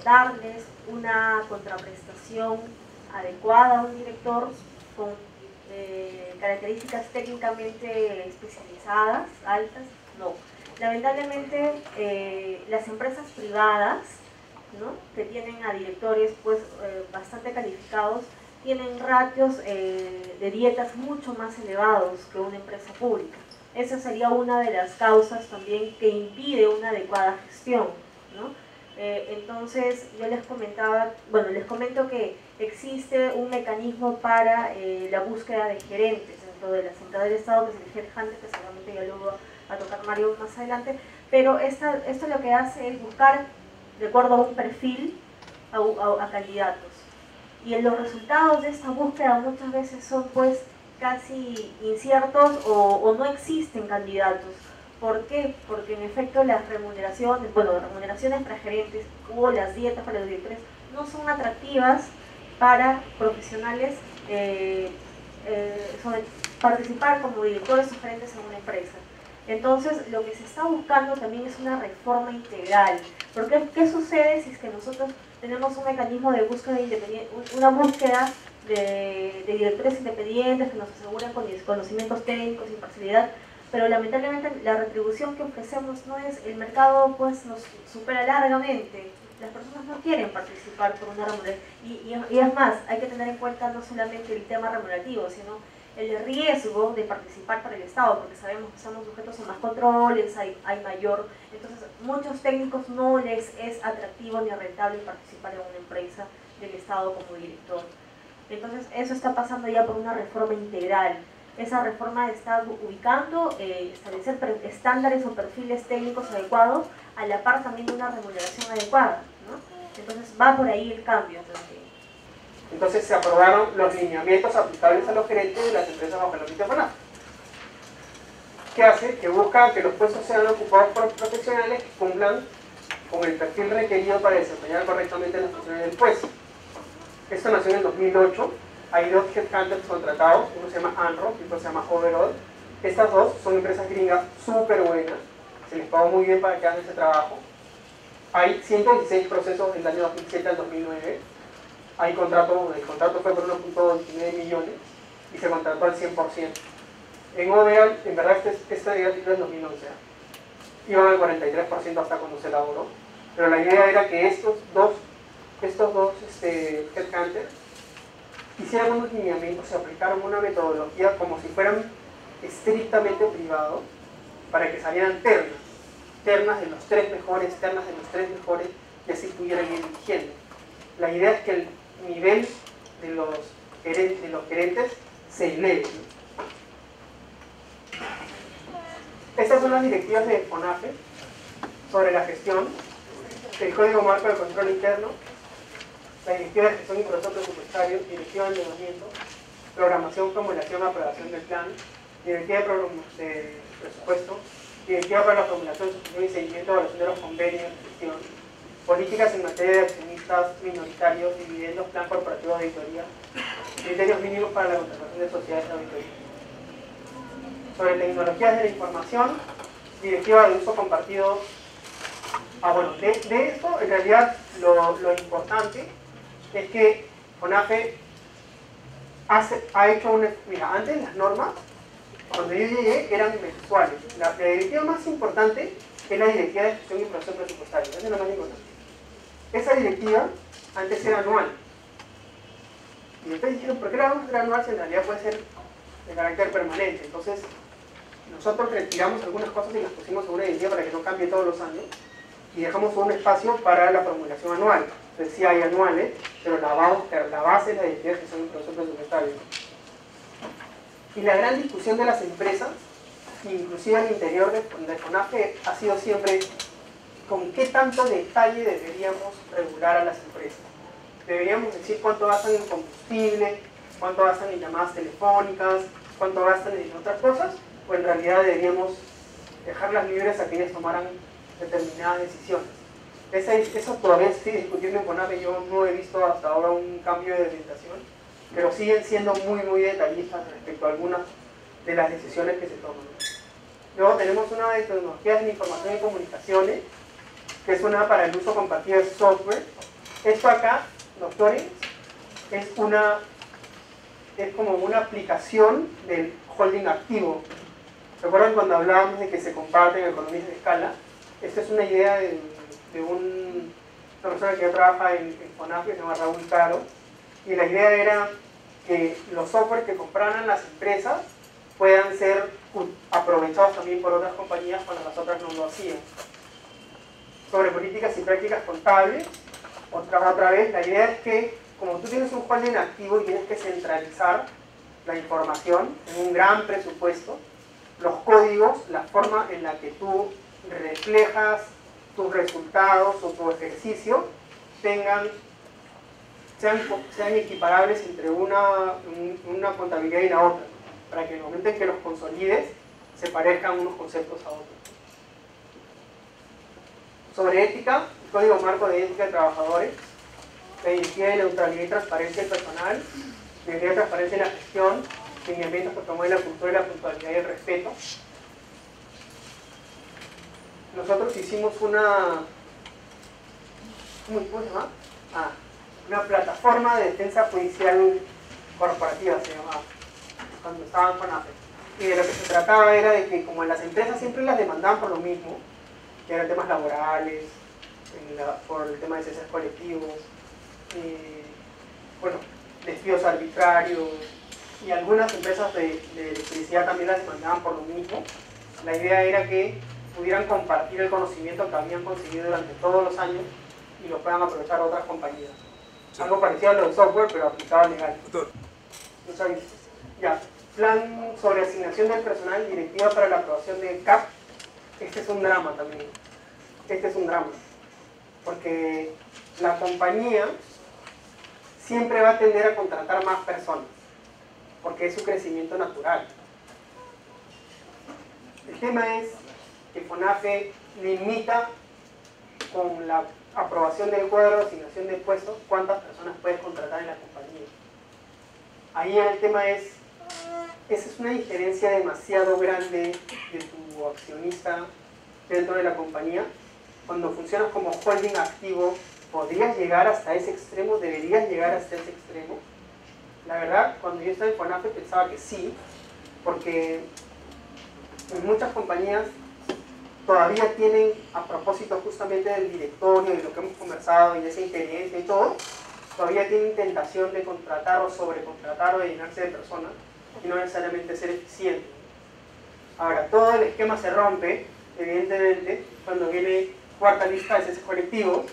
darles una contraprestación adecuada a un director con características técnicamente especializadas, altas? No. Lamentablemente, las empresas privadas, ¿no?, que tienen a directores pues, bastante calificados, tienen ratios de dietas mucho más elevados que una empresa pública. Esa sería una de las causas también que impide una adecuada gestión, ¿no? Entonces yo les comento que existe un mecanismo para la búsqueda de gerentes dentro de la Central del Estado, que es el headhunter, que seguramente ya lo va a tocar Mario más adelante, pero esto lo que hace es buscar de acuerdo a un perfil a candidatos, y los resultados de esta búsqueda muchas veces son pues casi inciertos o no existen candidatos. ¿Por qué? Porque en efecto las remuneraciones para gerentes o las dietas para los directores no son atractivas para profesionales sobre participar como directores o gerentes en una empresa. Entonces, lo que se está buscando también es una reforma integral. Porque, ¿qué sucede si es que nosotros tenemos un mecanismo de búsqueda independiente, una búsqueda de directores independientes que nos aseguran con conocimientos técnicos, imparcialidad, pero lamentablemente la retribución que ofrecemos no es, el mercado pues nos supera largamente, las personas no quieren participar por una remuneración, y es más, hay que tener en cuenta no solamente el tema remunerativo, sino el riesgo de participar para el Estado, porque sabemos que estamos sujetos a más controles, hay mayor, entonces muchos técnicos no les es atractivo ni rentable participar en una empresa del Estado como director. Entonces eso está pasando ya por una reforma integral. Esa reforma está ubicando, establecer estándares o perfiles técnicos adecuados, a la par también de una remuneración adecuada, ¿no? Entonces va por ahí el cambio también. Entonces se aprobaron los lineamientos aplicables a los gerentes de las empresas bajo el ámbito de CONAFE. ¿Qué hace? Que busca que los puestos sean ocupados por profesionales que cumplan con el perfil requerido para desempeñar correctamente las funciones del puesto. Esto nació en el 2008. Hay dos headhunters contratados, uno se llama Anro y otro se llama Overall. Estas dos son empresas gringas súper buenas, se les pagó muy bien para que hagan ese trabajo. Hay 116 procesos del año 2007 al 2009. El contrato fue por 1.29 millones y se contrató al 100%. En OVEA, en verdad, esta idea es 2011, iban al 43% hasta cuando se elaboró, pero la idea era que estos dos headhunters hicieran unos lineamientos, se aplicaron una metodología como si fueran estrictamente privados, para que salieran ternas de los tres mejores, y así pudieran ir eligiendo. La idea es que el nivel de los gerentes se eleve. Estas son las directivas de FONAFE sobre la gestión, el Código Marco de Control Interno, la Directiva de Gestión y Proceso Presupuestario, Directiva de Endeudamiento, Programación, Formulación, Aprobación del Plan, Directiva de Presupuesto, Directiva para la Formulación, Suscripción y Seguimiento de Evaluación de los Convenios de Gestión, Políticas en materia de accionistas minoritarios, dividendos, Plan Corporativo de Auditoría, Criterios mínimos para la contratación de sociedades de auditoría. Sobre tecnologías de la información, Directiva de Uso Compartido. Bueno, de esto, en realidad, lo importante es que FONAFE ha hecho una... Mira, antes las normas, cuando yo llegué, eran mensuales. La directiva más importante es la Directiva de Gestión y Proceso Presupuestario. Esa es la más importante. Esa directiva antes era anual. Y entonces dijeron, ¿por qué la vamos a hacer anual si en realidad puede ser de carácter permanente? Entonces, nosotros retiramos algunas cosas y las pusimos en una directiva para que no cambie todos los años y dejamos un espacio para la formulación anual. Entonces sí hay anuales, pero la base es la Directiva de Gestión y Proceso Presupuestario. Y la gran discusión de las empresas, inclusive al interior de FONAFE, ha sido siempre con qué tanto detalle deberíamos regular a las empresas. Deberíamos decir cuánto gastan en combustible, cuánto gastan en llamadas telefónicas, cuánto gastan en otras cosas, o en realidad deberíamos dejarlas libres a que ellas tomaran determinadas decisiones. Eso todavía estoy discutiendo en FONAFE. Yo no he visto hasta ahora un cambio de orientación, pero siguen siendo muy detallistas respecto a algunas de las decisiones que se toman. Luego tenemos una de tecnologías de la información y comunicaciones, que es una para el uso compartido de software. Esto acá, doctores, es como una aplicación del holding activo. ¿Recuerdan cuando hablábamos de que se comparten economías de escala? Esta es una idea de una persona que ya trabaja en FONAFE, que se llama Raúl Caro, y la idea era que los software que compraran las empresas puedan ser aprovechados también por otras compañías cuando las otras no lo hacían. Sobre políticas y prácticas contables, otra vez, la idea es que como tú tienes un holding activo y tienes que centralizar la información en un gran presupuesto, los códigos, la forma en la que tú reflejas tus resultados o tu ejercicio sean equiparables entre una contabilidad y la otra, para que en el momento en que los consolides se parezcan unos conceptos a otros. Sobre ética, el Código Marco de Ética de Trabajadores, la Directiva de Neutralidad y Transparencia del Personal, la Directiva de Transparencia en la Gestión, lineamientos que promueven la cultura, la puntualidad y el respeto. Nosotros hicimos una plataforma de defensa judicial corporativa, se llamaba, cuando estaban con FONAFE. Y de lo que se trataba era de que, como las empresas siempre las demandaban por lo mismo, que eran temas laborales, por el tema de ceses colectivos, despidos arbitrarios, y algunas empresas de electricidad también las demandaban por lo mismo. La idea era que pudieran compartir el conocimiento que habían conseguido durante todos los años y lo puedan aprovechar otras compañías. Sí. Algo parecido a lo de software, pero aplicado legal. ¿No sabes? Ya. Plan sobre asignación del personal, directiva para la aprobación de CAP. Este es un drama también. Este es un drama. Porque la compañía siempre va a tender a contratar más personas, porque es su crecimiento natural. El tema es que FONAFE limita con la aprobación del cuadro de asignación de puestos cuántas personas puedes contratar en la compañía. Ahí el tema es, esa es una injerencia demasiado grande de tu accionista dentro de la compañía. Cuando funcionas como holding activo, ¿podrías llegar hasta ese extremo? ¿Deberías llegar hasta ese extremo? La verdad, cuando yo estaba en FONAFE pensaba que sí, porque en muchas compañías todavía tienen, a propósito justamente del directorio y lo que hemos conversado y de esa injerencia y todo, todavía tienen tentación de contratar o sobrecontratar o de llenarse de personas y no necesariamente ser eficiente. Ahora, todo el esquema se rompe, evidentemente, cuando viene cuarta lista de ceses colectivos,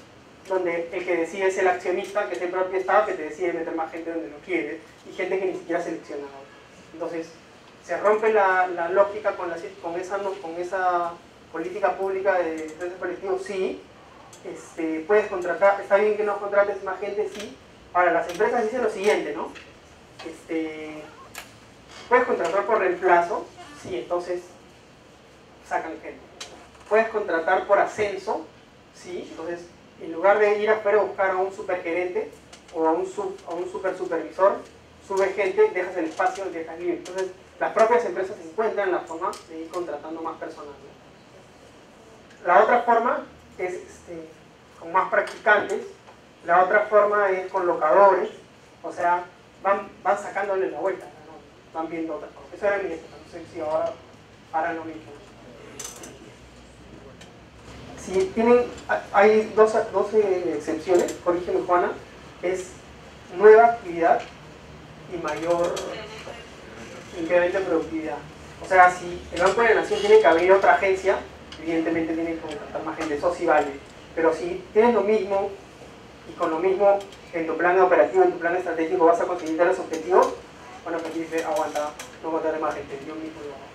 donde el que decide es el accionista, que es el propio Estado, que te decide meter más gente donde no quiere, y gente que ni siquiera ha seleccionado. Entonces, se rompe la lógica con esa política pública de ceses colectivos, sí. Puedes contratar, está bien que no contrates más gente, sí. Ahora, las empresas dicen lo siguiente, ¿no? Puedes contratar por reemplazo, sí, entonces sacan gente. Puedes contratar por ascenso, sí, entonces en lugar de ir afuera a buscar a un supergerente o a un supervisor, sube gente, dejas el espacio y dejas libre. Entonces las propias empresas encuentran la forma de ir contratando más personas, ¿no? La otra forma es con más practicantes, la otra forma es con locadores, o sea, van sacándole la vuelta, ¿no? Van viendo otras cosas. Eso era mi época, no sé si ahora harán lo mismo. Si hay dos excepciones, corrígeme Juana, es nueva actividad y mayor incremento de productividad. O sea, si el Banco de la Nación tiene que abrir otra agencia, evidentemente tiene que contratar más gente, eso sí vale. Pero si tienes lo mismo y con lo mismo en tu plan operativo, en tu plan estratégico vas a conseguir los objetivos, bueno, pues dices, aguanta, no contrataré más gente, yo mismo lo hago.